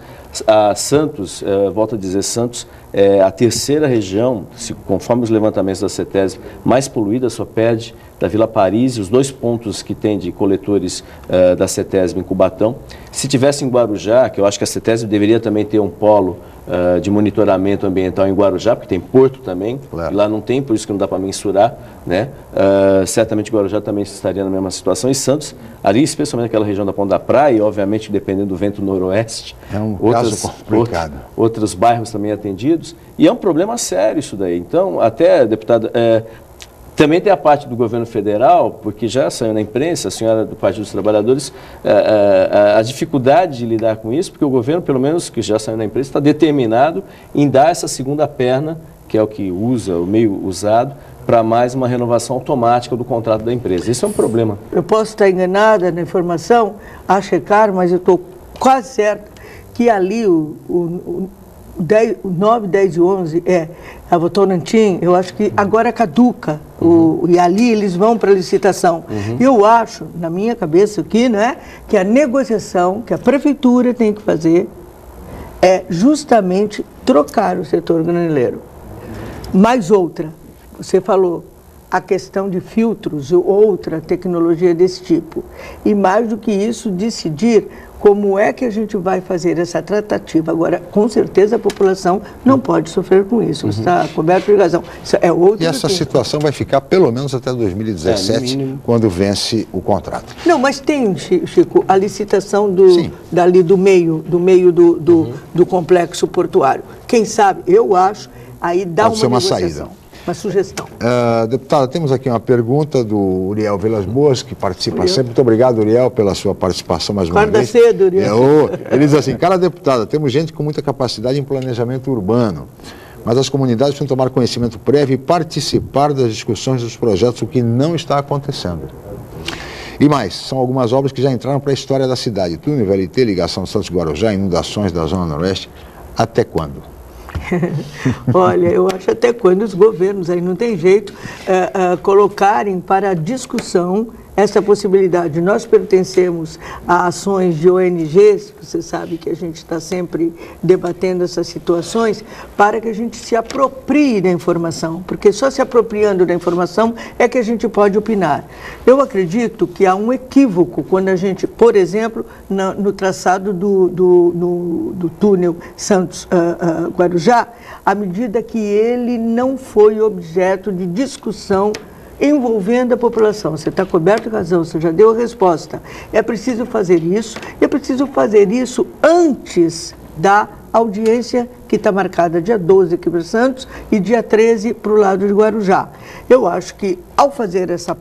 Speaker 12: Santos, volto a dizer, Santos é a terceira região, conforme os levantamentos da CETESB, mais poluída, só perde da Vila Paris, os 2 pontos que tem de coletores da CETESB em Cubatão. Se tivesse em Guarujá, que eu acho que a CETESB deveria também ter um polo de monitoramento ambiental em Guarujá, porque tem porto também, e lá não tem, por isso que não dá para mensurar, né? Certamente Guarujá também estaria na mesma situação, e Santos, ali especialmente naquela região da Ponta da Praia, e obviamente dependendo do vento noroeste,
Speaker 2: caso complicado.
Speaker 12: Outros bairros também atendidos, e é um problema sério isso daí. Então, até, deputada, também tem a parte do governo federal, porque já saiu na imprensa, a senhora do Partido dos Trabalhadores, a dificuldade de lidar com isso, porque o governo, pelo menos que já saiu na imprensa, está determinado em dar essa segunda perna, que é o que usa, o meio usado, para mais uma renovação automática do contrato da empresa. Isso é um problema.
Speaker 11: Eu posso estar enganada na informação, a checar, mas eu estou quase certa que ali o 9, 10 e 11 a Votorantim, eu acho que agora caduca, e ali eles vão para a licitação. Eu acho, na minha cabeça aqui, né, que a negociação que a prefeitura tem que fazer é justamente trocar o setor graneleiro. Mais outra, você falou, a questão de filtros ou outra tecnologia desse tipo. E mais do que isso, decidir como é que a gente vai fazer essa tratativa. Agora, com certeza a população não pode sofrer com isso, está coberto de razão. Isso é outro.
Speaker 2: E essa situação vai ficar pelo menos até 2017, quando vence o contrato.
Speaker 11: Não, mas tem, Chico, a licitação dali do meio do complexo portuário. Quem sabe, eu acho, aí dá
Speaker 2: pode
Speaker 11: uma
Speaker 2: ser uma
Speaker 11: negociação.
Speaker 2: saída.
Speaker 11: Uma sugestão.
Speaker 2: Deputada, temos aqui uma pergunta do Uriel Vilas Boas, que participa sempre. Muito obrigado, Uriel, pela sua participação mais uma vez.
Speaker 11: Acorda cedo, Uriel.
Speaker 2: Ele diz assim: cara deputada, temos gente com muita capacidade em planejamento urbano, mas as comunidades precisam tomar conhecimento prévio e participar das discussões dos projetos, o que não está acontecendo. E mais, são algumas obras que já entraram para a história da cidade. Túnel VLT, ligação Santos-Guarujá, inundações da Zona Noroeste. Até quando?
Speaker 11: Olha, eu acho até quando os governos, aí não tem jeito, colocarem para discussão essa possibilidade. Nós pertencemos a ações de ONGs, você sabe que a gente está sempre debatendo essas situações, para que a gente se aproprie da informação, porque só se apropriando da informação é que a gente pode opinar. Eu acredito que há um equívoco quando a gente, por exemplo, no traçado do túnel Santos-Guarujá, à medida que ele não foi objeto de discussão envolvendo a população. Você está coberto de razão, você já deu a resposta. É preciso fazer isso, e é preciso fazer isso antes da audiência que está marcada dia 12 aqui para Santos e dia 13 para o lado de Guarujá. Eu acho que, ao fazer essa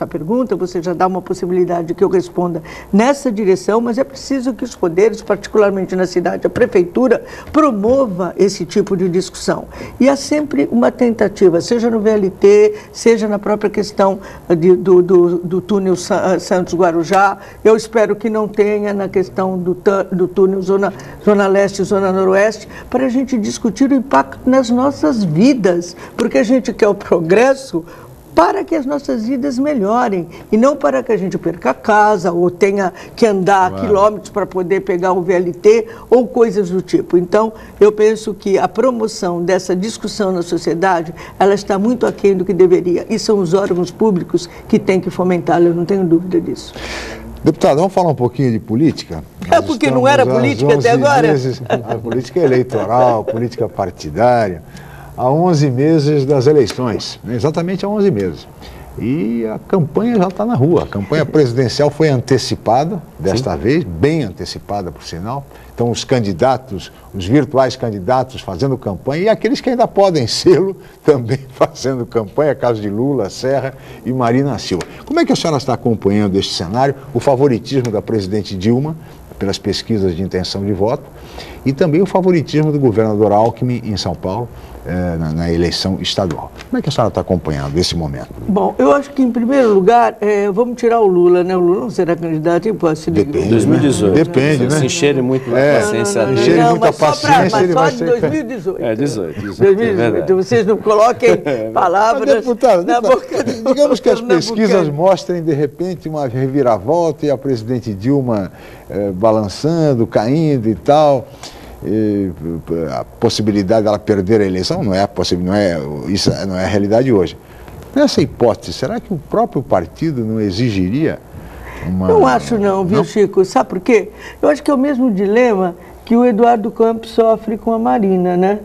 Speaker 11: pergunta, você já dá uma possibilidade que eu responda nessa direção, mas é preciso que os poderes, particularmente na cidade, a prefeitura, promova esse tipo de discussão. E há sempre uma tentativa, seja no VLT, seja na própria questão do túnel Santos-Guarujá. Eu espero que não tenha na questão do túnel Zona Leste e Zona Noroeste, para a gente discutir o impacto nas nossas vidas, porque a gente quer o progresso para que as nossas vidas melhorem e não para que a gente perca a casa ou tenha que andar quilômetros para poder pegar um VLT ou coisas do tipo. Então, eu penso que a promoção dessa discussão na sociedade, ela está muito aquém do que deveria, e são os órgãos públicos que têm que fomentá-la, eu não tenho dúvida disso.
Speaker 2: Deputado, vamos falar um pouquinho de política?
Speaker 11: É porque não era política até agora?
Speaker 2: A política eleitoral, política partidária, há 11 meses das eleições, exatamente há 11 meses. E a campanha já está na rua. A campanha presidencial foi antecipada, desta vez, bem antecipada, por sinal. Então, os candidatos, os virtuais candidatos fazendo campanha, e aqueles que ainda podem sê-lo, também fazendo campanha, caso de Lula, Serra e Marina Silva. Como é que a senhora está acompanhando este cenário, o favoritismo da presidente Dilma, pelas pesquisas de intenção de voto, e também o favoritismo do governador Alckmin em São Paulo, na eleição estadual? Como é que a senhora está acompanhando esse momento?
Speaker 11: Bom, eu acho que, em primeiro lugar, vamos tirar o Lula, né? O Lula não será candidato em posse de...
Speaker 2: Depende,
Speaker 12: 2018.
Speaker 2: Depende, né?
Speaker 12: Se encherem muito a paciência dele.
Speaker 2: Encherem muita paciência,
Speaker 11: ele vai ser... Só de 2018.
Speaker 12: 2018.
Speaker 11: Vocês não coloquem palavras na boca do...
Speaker 2: Digamos que as pesquisas mostrem, de repente, uma reviravolta e a presidente Dilma balançando, caindo e tal... a possibilidade dela perder a eleição isso não é a realidade hoje. Nessa hipótese, será que o próprio partido não exigiria uma...
Speaker 11: Não acho não, viu, Chico? Sabe por quê? Eu acho que é o mesmo dilema que o Eduardo Campos sofre com a Marina, né?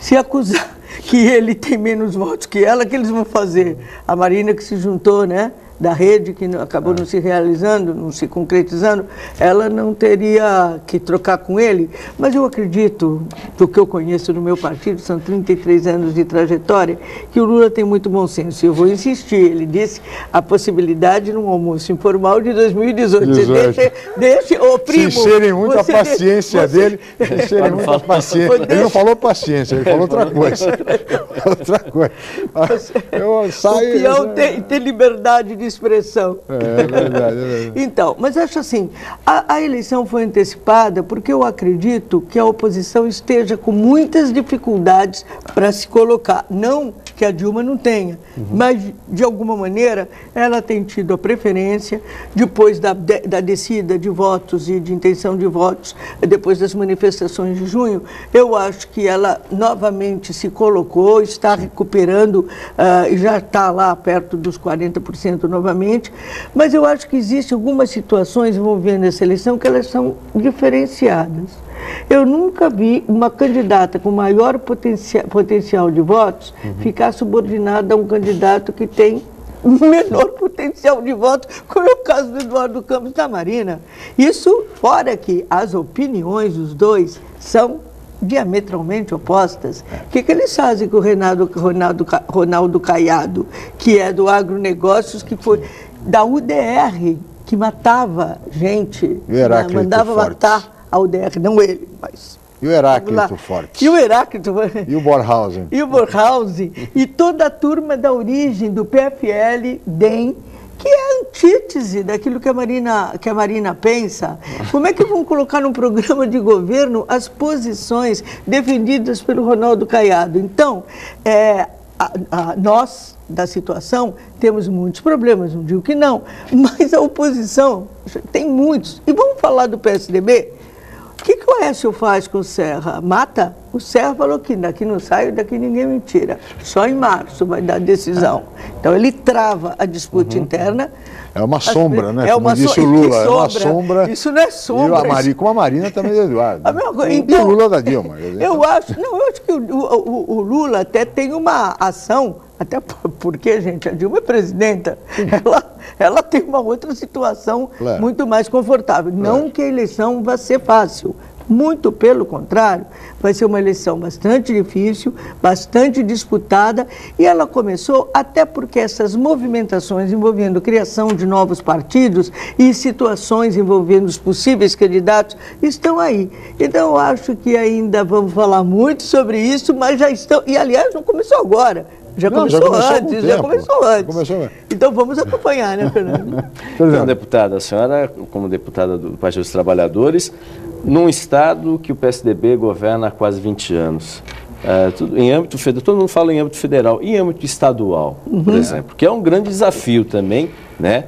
Speaker 11: Se acusar que ele tem menos votos que ela, que eles vão fazer? A Marina que se juntou, né? Da rede, que acabou não se realizando, não se concretizando, ela não teria que trocar com ele. Mas eu acredito, do que eu conheço no meu partido, são 33 anos de trajetória, que o Lula tem muito bom senso. Eu vou insistir, ele disse a possibilidade num almoço informal de 2018. Você deixa, ô primo...
Speaker 2: Se encherem muito a paciência dele, encherem muito a paciência. Ele não falou paciência, ele falou outra coisa. Outra coisa. Eu saio...
Speaker 11: O peão tem liberdade de expressão.
Speaker 2: É verdade.
Speaker 11: Então, mas acho assim, a eleição foi antecipada porque eu acredito que a oposição esteja com muitas dificuldades para se colocar. Não que a Dilma não tenha, mas de alguma maneira ela tem tido a preferência depois da descida de votos e de intenção de votos, depois das manifestações de junho. Eu acho que ela novamente se colocou, está recuperando e já está lá perto dos 40% novamente, mas eu acho que existem algumas situações envolvendo essa eleição que elas são diferenciadas. Eu nunca vi uma candidata com maior potencial de votos ficar subordinada a um candidato que tem menor potencial de voto, como é o caso do Eduardo Campos da Marina. Isso fora que as opiniões dos dois são diametralmente opostas. O que eles fazem com o Ronaldo Caiado, que é do agronegócios, que foi da UDR, que matava gente, mandava matar a UDR, não ele, mas...
Speaker 2: E o Heráclito Fortes.
Speaker 11: E o Heráclito...
Speaker 2: E o Borhausen.
Speaker 11: E o Borhausen. E toda a turma da origem do PFL, DEM, que é a antítese daquilo que a Marina pensa. Como é que vão colocar num programa de governo as posições defendidas pelo Ronaldo Caiado? Então, nós, da situação, temos muitos problemas, não digo que não, mas a oposição tem muitos. E vamos falar do PSDB? O que o Aécio faz com o Serra? Mata? O Serra falou que daqui não sai, daqui ninguém me tira. Só em março vai dar decisão. Então ele trava a disputa interna.
Speaker 2: É uma sombra, né? Como disse o Lula, é uma sombra.
Speaker 11: Isso não é sombra.
Speaker 2: Como a Marina também do Eduardo.
Speaker 11: Então,
Speaker 2: e o Lula da Dilma.
Speaker 11: Eu acho que o Lula até tem uma ação, até porque, gente, a Dilma é presidenta, ela tem uma outra situação muito mais confortável. Não que a eleição vá ser fácil. Muito pelo contrário, vai ser uma eleição bastante difícil, bastante disputada, e ela começou até porque essas movimentações envolvendo criação de novos partidos e situações envolvendo os possíveis candidatos estão aí. Então eu acho que ainda vamos falar muito sobre isso, mas já estão, e aliás não começou agora. Já começou antes. Então vamos acompanhar, né, Fernando?
Speaker 12: Então, deputada, a senhora, como deputada do Partido dos Trabalhadores, num estado que o PSDB governa há quase 20 anos, em âmbito federal, todo mundo fala em âmbito federal, e em âmbito estadual, por exemplo, que é um grande desafio também, né,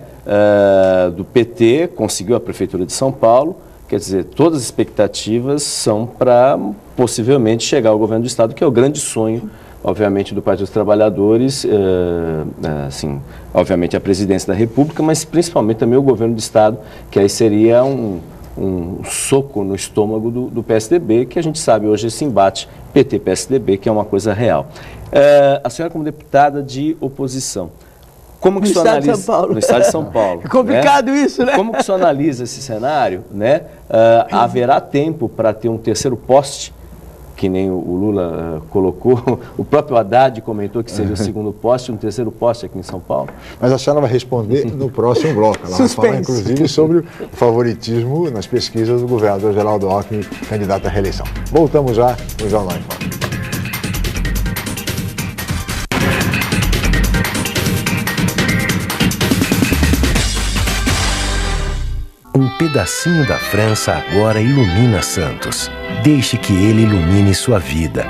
Speaker 12: do PT, conseguiu a Prefeitura de São Paulo, quer dizer, todas as expectativas são para possivelmente chegar ao governo do estado, que é o grande sonho, obviamente, do Partido dos Trabalhadores, assim, obviamente a presidência da República, mas principalmente também o governo do estado, que aí seria um soco no estômago do PSDB, que a gente sabe hoje esse embate PT-PSDB, que é uma coisa real. A senhora como deputada de oposição, como que o senhor analisa... No estado de São Paulo.
Speaker 11: É complicado, né? Isso, né?
Speaker 12: Como que o senhor analisa esse cenário, né? Haverá tempo para ter um terceiro poste, que nem o Lula colocou, o próprio Haddad comentou que seria o segundo poste, um terceiro poste aqui em São Paulo?
Speaker 2: Mas a senhora vai responder no próximo bloco. Ela vai falar, inclusive, sobre o favoritismo nas pesquisas do governador Geraldo Alckmin, candidato à reeleição. Voltamos já no Jornal em Foque.
Speaker 4: Um pedacinho da França agora ilumina Santos. Deixe que ele ilumine sua vida.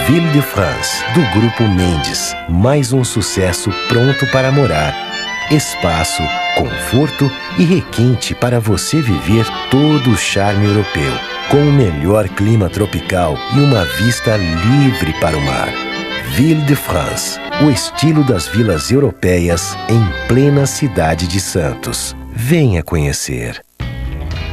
Speaker 4: Ville de France, do Grupo Mendes. Mais um sucesso pronto para morar. Espaço, conforto e requinte para você viver todo o charme europeu. Com o melhor clima tropical e uma vista livre para o mar. Ville de France, o estilo das vilas europeias em plena cidade de Santos. Venha conhecer.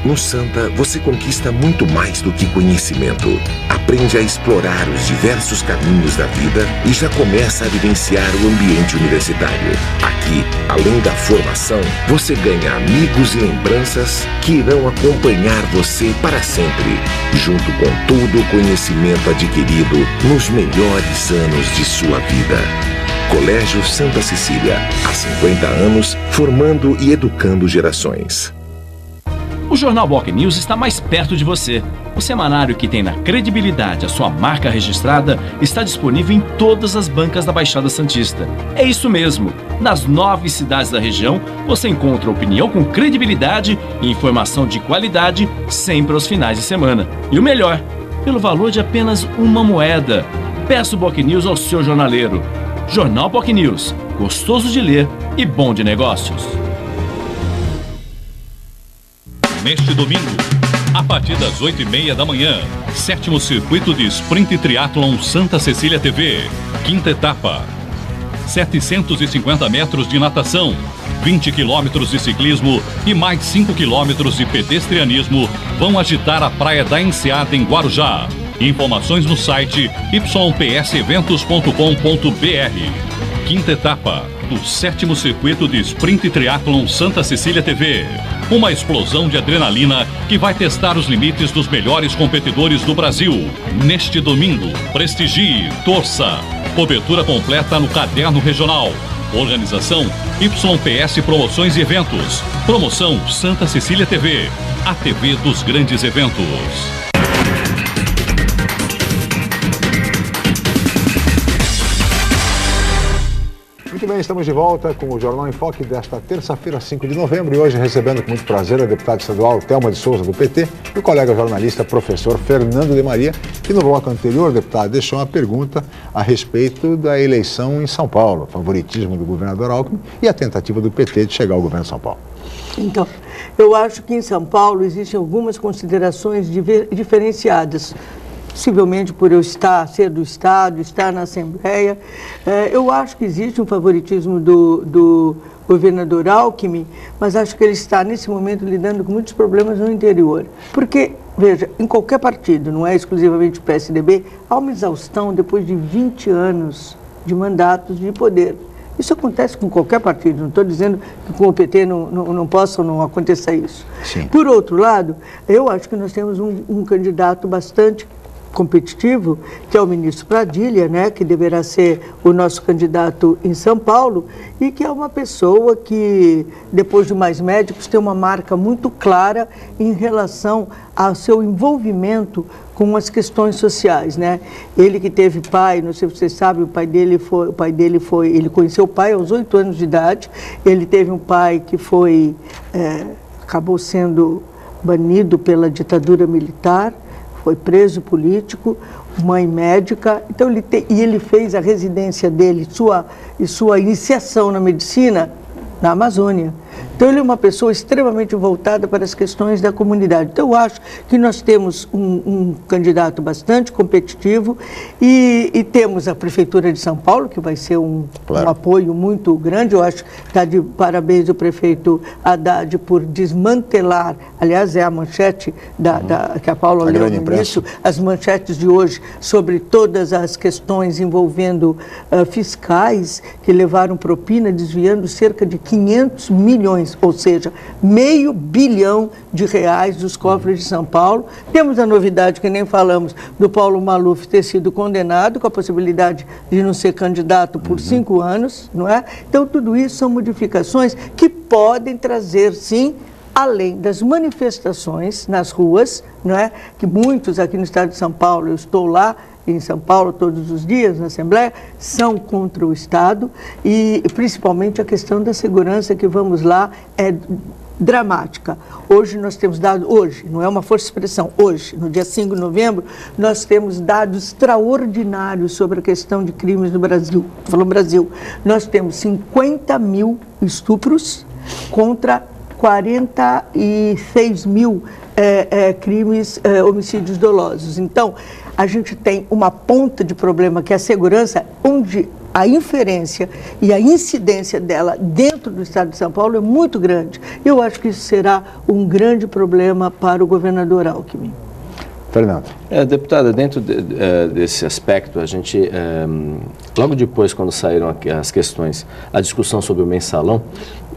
Speaker 15: No Santa, você conquista muito mais do que conhecimento. Aprende a explorar os diversos caminhos da vida e já começa a vivenciar o ambiente universitário. Aqui, além da formação, você ganha amigos e lembranças que irão acompanhar você para sempre, junto com todo o conhecimento adquirido nos melhores anos de sua vida. Colégio Santa Cecília, há 50 anos, formando e educando gerações.
Speaker 1: O Jornal Boc News está mais perto de você. O semanário que tem na credibilidade a sua marca registrada está disponível em todas as bancas da Baixada Santista. É isso mesmo. Nas 9 cidades da região, você encontra opinião com credibilidade e informação de qualidade sempre aos finais de semana. E o melhor, pelo valor de apenas uma moeda. Peça o Boc News ao seu jornaleiro. Jornal POC News, gostoso de ler e bom de negócios.
Speaker 14: Neste domingo, a partir das 8h30 da manhã, 7º Circuito de Sprint Triathlon Santa Cecília TV, 5ª etapa. 750 metros de natação, 20 quilômetros de ciclismo e mais 5 quilômetros de pedestrianismo vão agitar a Praia da Enseada em Guarujá. Informações no site ypseventos.com.br. 5ª etapa do 7º Circuito de Sprint Triathlon Santa Cecília TV. Uma explosão de adrenalina que vai testar os limites dos melhores competidores do Brasil. Neste domingo, prestigie, torça. Cobertura completa no Caderno Regional. Organização YPS Promoções e Eventos. Promoção Santa Cecília TV. A TV dos grandes eventos.
Speaker 2: Muito bem, estamos de volta com o Jornal em Foque desta terça-feira, 5 de novembro, e hoje recebendo com muito prazer a deputada estadual Thelma de Souza, do PT, e o colega jornalista professor Fernando de Maria, que no bloco anterior, deputado, deixou uma pergunta a respeito da eleição em São Paulo, o favoritismo do governador Alckmin e a tentativa do PT de chegar ao governo de São Paulo.
Speaker 11: Então, eu acho que em São Paulo existem algumas considerações diferenciadas. Possivelmente por eu ser do Estado, estar na Assembleia. Eu acho que existe um favoritismo do governador Alckmin, mas acho que ele está, nesse momento, lidando com muitos problemas no interior. Porque, veja, em qualquer partido, não é exclusivamente o PSDB, há uma exaustão depois de 20 anos de mandatos de poder. Isso acontece com qualquer partido, não estou dizendo que com o PT não possa não acontecer isso. Sim. Por outro lado, eu acho que nós temos um candidato bastante competitivo, que é o ministro Pradilha, né, que deverá ser o nosso candidato em São Paulo, e que é uma pessoa que, depois de Mais Médicos, tem uma marca muito clara em relação ao seu envolvimento com as questões sociais, né? Ele que teve pai, não sei se você sabe, ele conheceu o pai aos 8 anos de idade, ele teve um pai que acabou sendo banido pela ditadura militar, foi preso político, mãe médica, então ele fez a residência dele sua iniciação na medicina na Amazônia. Então ele é uma pessoa extremamente voltada para as questões da comunidade. Então eu acho que nós temos um candidato bastante competitivo e temos a Prefeitura de São Paulo, que vai ser um apoio muito grande. Eu acho que está de parabéns o prefeito Haddad por desmantelar, aliás é a manchete que a Paula leu no início, as manchetes de hoje sobre todas as questões envolvendo fiscais que levaram propina, desviando cerca de 500 milhões, ou seja, R$500 bilhão dos cofres de São Paulo. Temos a novidade, que nem falamos, do Paulo Maluf ter sido condenado, com a possibilidade de não ser candidato por 5 anos, não é? Então, tudo isso são modificações que podem trazer, sim, além das manifestações nas ruas, não é? Que muitos aqui no estado de São Paulo, eu estou lá em São Paulo todos os dias na Assembleia, são contra o Estado e principalmente a questão da segurança, que vamos lá, é dramática. Hoje nós temos dados, não é uma força de expressão, hoje, no dia 5 de novembro, nós temos dados extraordinários sobre a questão de crimes no Brasil. Estou falando Brasil. Nós temos 50 mil estupros contra 46 mil crimes, homicídios dolosos. Então, a gente tem uma ponta de problema, que é a segurança, onde a inferência e a incidência dela dentro do estado de São Paulo é muito grande. Eu acho que isso será um grande problema para o governador Alckmin.
Speaker 2: Fernando.
Speaker 12: Deputada, dentro desse aspecto, a gente, logo depois, quando saíram as questões, a discussão sobre o mensalão,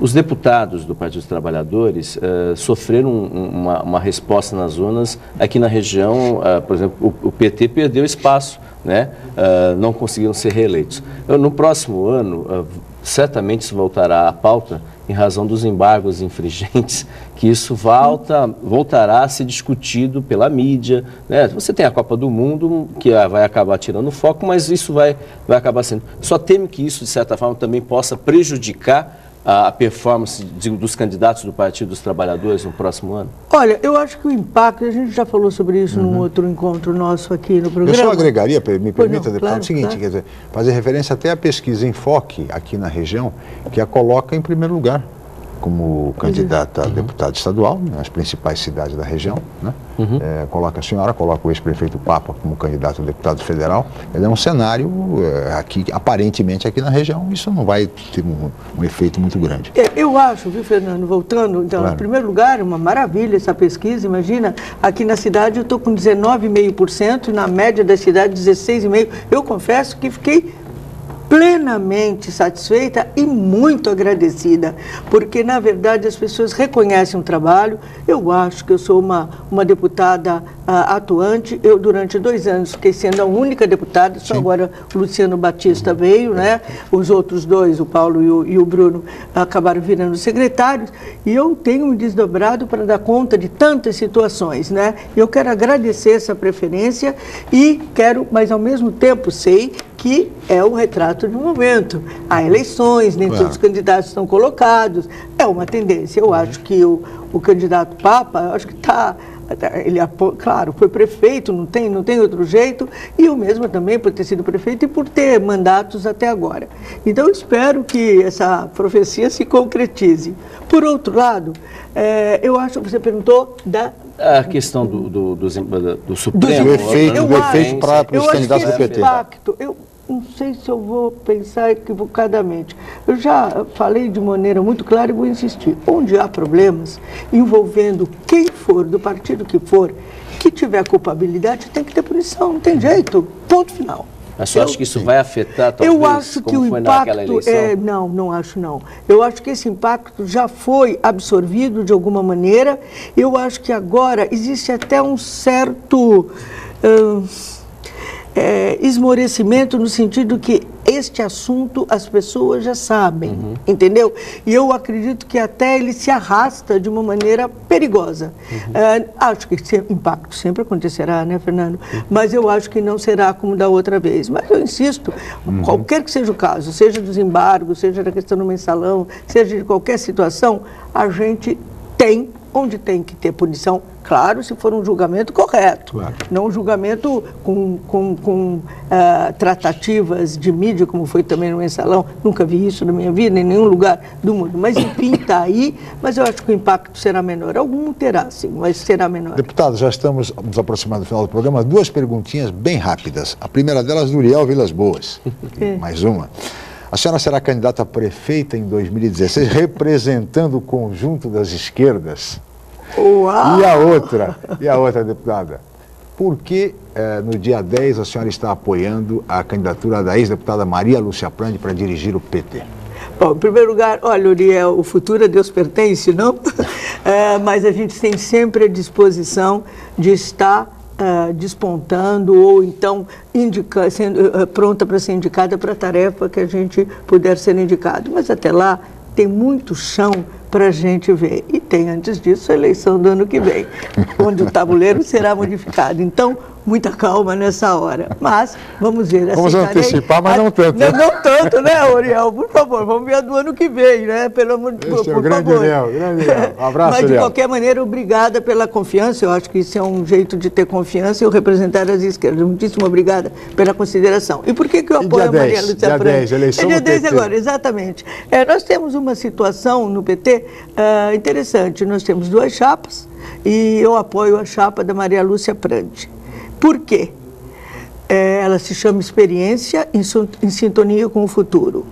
Speaker 12: os deputados do Partido dos Trabalhadores sofreram uma resposta nas urnas. Aqui na região, por exemplo, o PT perdeu espaço, né? Não conseguiram ser reeleitos. No próximo ano, certamente isso voltará à pauta em razão dos embargos infringentes, que isso voltará a ser discutido pela mídia, né? Você tem a Copa do Mundo, que vai acabar tirando o foco, mas isso vai acabar sendo. Só temo que isso, de certa forma, também possa prejudicar a performance dos candidatos do Partido dos Trabalhadores no próximo ano?
Speaker 11: Olha, eu acho que o impacto, a gente já falou sobre isso num outro encontro nosso aqui no programa.
Speaker 2: Eu só agregaria, me permita, deputado,
Speaker 11: claro,
Speaker 2: o seguinte,
Speaker 11: claro.
Speaker 2: quer dizer, fazer referência até à pesquisa Enfoque aqui na região, que a coloca em primeiro lugar como candidata a deputado estadual, nas principais cidades da região, né? Coloca a senhora, coloca o ex-prefeito Papa como candidato a deputado federal. Ele é um cenário aqui, aparentemente aqui na região, isso não vai ter um efeito muito grande.
Speaker 11: Eu acho, viu, Fernando, voltando, então,
Speaker 2: claro.
Speaker 11: Em primeiro lugar, uma maravilha essa pesquisa, imagina, aqui na cidade eu estou com 19,5% e na média da cidade 16,5%. Eu confesso que fiquei plenamente satisfeita e muito agradecida, porque, na verdade, as pessoas reconhecem o trabalho. Eu acho que eu sou uma deputada atuante. Eu, durante 2 anos, fiquei sendo a única deputada, só agora o Luciano Batista veio, né? Os outros 2, o Paulo e o Bruno, acabaram virando secretários, e eu tenho me desdobrado para dar conta de tantas situações, né? Eu quero agradecer essa preferência e quero, mas ao mesmo tempo sei que é o retrato do momento. Há eleições, nem todos os candidatos estão colocados, é uma tendência. Eu acho que o candidato Papa, eu acho que está... Ele, claro, foi prefeito, não tem outro jeito, e o mesmo também por ter sido prefeito e por ter mandatos até agora. Então, eu espero que essa profecia se concretize. Por outro lado, eu acho que você perguntou
Speaker 12: a questão do Supremo.
Speaker 2: Do efeito para os candidatos do PT.
Speaker 11: Impacto, eu não sei se eu vou pensar equivocadamente. Eu já falei de maneira muito clara e vou insistir. Onde há problemas envolvendo quem for, do partido que for, que tiver culpabilidade, tem que ter punição, não tem jeito. Ponto final.
Speaker 12: Mas você acha que isso vai afetar, talvez,
Speaker 11: eu acho que o impacto não acho não. Eu acho que esse impacto já foi absorvido de alguma maneira. Eu acho que agora existe até um certo esmorecimento no sentido que este assunto as pessoas já sabem, entendeu? E eu acredito que até ele se arrasta de uma maneira perigosa. Acho que impacto sempre acontecerá, né, Fernando? Mas eu acho que não será como da outra vez. Mas eu insisto, qualquer que seja o caso, seja dos embargos, seja da questão do mensalão, seja de qualquer situação, a gente tem onde tem que ter punição, claro, se for um julgamento correto, claro. Não um julgamento com tratativas de mídia, como foi também no mensalão. Nunca vi isso na minha vida, em nenhum lugar do mundo. Mas, enfim, está aí, mas eu acho que o impacto será menor. Algum terá, sim, mas será menor.
Speaker 2: Deputado, já estamos nos aproximando do final do programa. 2 perguntinhas bem rápidas. A primeira delas, do Uriel Vilas Boas. Mais uma. A senhora será candidata a prefeita em 2016, representando o conjunto das esquerdas.
Speaker 11: Uau!
Speaker 2: E a outra, deputada? Por que no dia 10 a senhora está apoiando a candidatura da ex-deputada Maria Lúcia Prandi para dirigir o PT?
Speaker 11: Bom, em primeiro lugar, olha, Uriel, o futuro a Deus pertence, não? Mas a gente tem sempre a disposição de estar despontando ou então sendo pronta para ser indicada para a tarefa que a gente puder ser indicado. Mas até lá tem muito chão para a gente ver. E tem, antes disso, a eleição do ano que vem, onde o tabuleiro será modificado. Então, muita calma nessa hora. Mas, vamos ver.
Speaker 2: Vamos antecipar, mas não tanto.
Speaker 11: Não tanto, né, Uriel? Por favor, vamos ver a do ano que vem, né? Pelo amor de Deus, por
Speaker 2: grande
Speaker 11: favor.
Speaker 2: Uriel, grande Uriel. Um abraço,
Speaker 11: mas, de
Speaker 2: Uriel.
Speaker 11: qualquer maneira, obrigada pela confiança. Eu acho que isso é um jeito de ter confiança e eu representar as esquerdas. Muitíssimo obrigada pela consideração. E por que eu apoio a Maria Lúcia Prandi?
Speaker 2: Dia 10, eleição
Speaker 11: dia
Speaker 2: do
Speaker 11: 10
Speaker 2: PT.
Speaker 11: agora, exatamente. Nós temos uma situação no PT interessante. Nós temos 2 chapas e eu apoio a chapa da Maria Lúcia Prandi. Por quê? Ela se chama Experiência em Sintonia com o Futuro.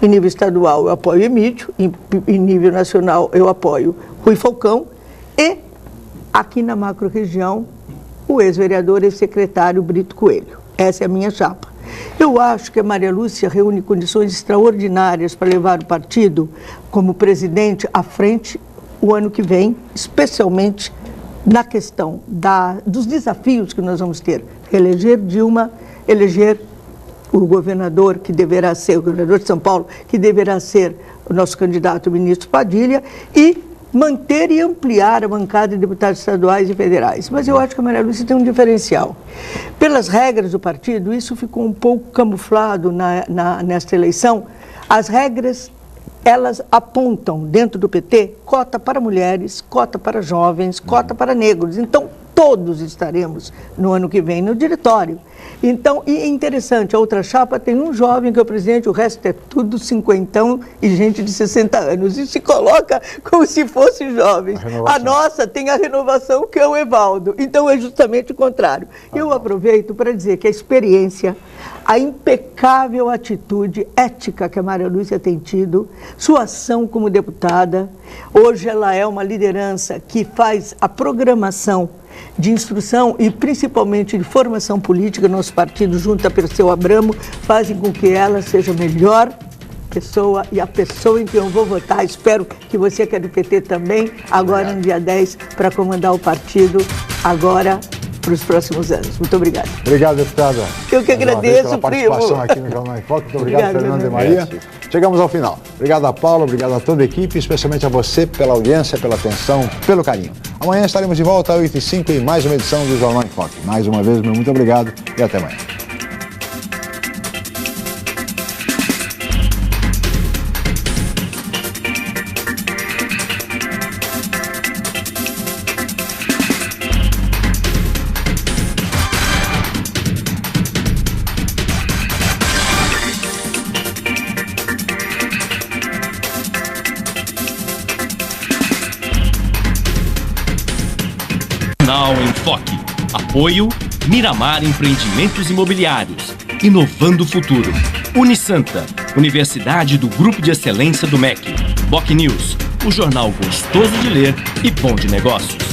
Speaker 11: Em nível estadual, eu apoio Emílio, em nível nacional, eu apoio Rui Falcão e, aqui na macro-região, o ex-vereador e secretário Brito Coelho. Essa é a minha chapa. Eu acho que a Maria Lúcia reúne condições extraordinárias para levar o partido como presidente à frente o ano que vem, especialmente na questão dos desafios que nós vamos ter. Eleger Dilma, eleger o governador que deverá ser, o governador de São Paulo, que deverá ser o nosso candidato, o ministro Padilha, e manter e ampliar a bancada de deputados estaduais e federais. Mas eu acho que a Maria Lúcia tem um diferencial. Pelas regras do partido, isso ficou um pouco camuflado nesta eleição. As regras elas apontam dentro do PT cota para mulheres, cota para jovens, cota para negros. Então, todos estaremos no ano que vem no diretório. Então, e é interessante, a outra chapa tem um jovem que é o presidente, o resto é tudo cinquentão e gente de 60 anos. E se coloca como se fosse jovens. A nossa tem a renovação, que é o Evaldo. Então, é justamente o contrário. Eu aproveito para dizer que a experiência, a impecável atitude ética que a Maria Lúcia tem tido, sua ação como deputada, hoje ela é uma liderança que faz a programação de instrução e principalmente de formação política. Nosso partido, junto a Perseu Abramo, fazem com que ela seja a melhor pessoa e a pessoa em que eu vou votar. Espero que você, que é do PT também, agora no dia 10, para comandar o partido, agora para os próximos anos. Muito obrigada.
Speaker 2: Obrigado, deputada.
Speaker 11: Eu que agradeço,
Speaker 2: pela participação aqui no Jornal em Foco. Muito obrigado, Fernando de Maria. Chegamos ao final. Obrigado a Paula, obrigado a toda a equipe, especialmente a você pela audiência, pela atenção, pelo carinho. Amanhã estaremos de volta às 8h05 em mais uma edição do Jornal em Foco. Mais uma vez, meu muito obrigado e até amanhã.
Speaker 1: Jornal em Foque. Apoio Miramar Empreendimentos Imobiliários. Inovando o futuro. Unisanta, Universidade do Grupo de Excelência do MEC. BocNews, o jornal gostoso de ler e bom de negócios.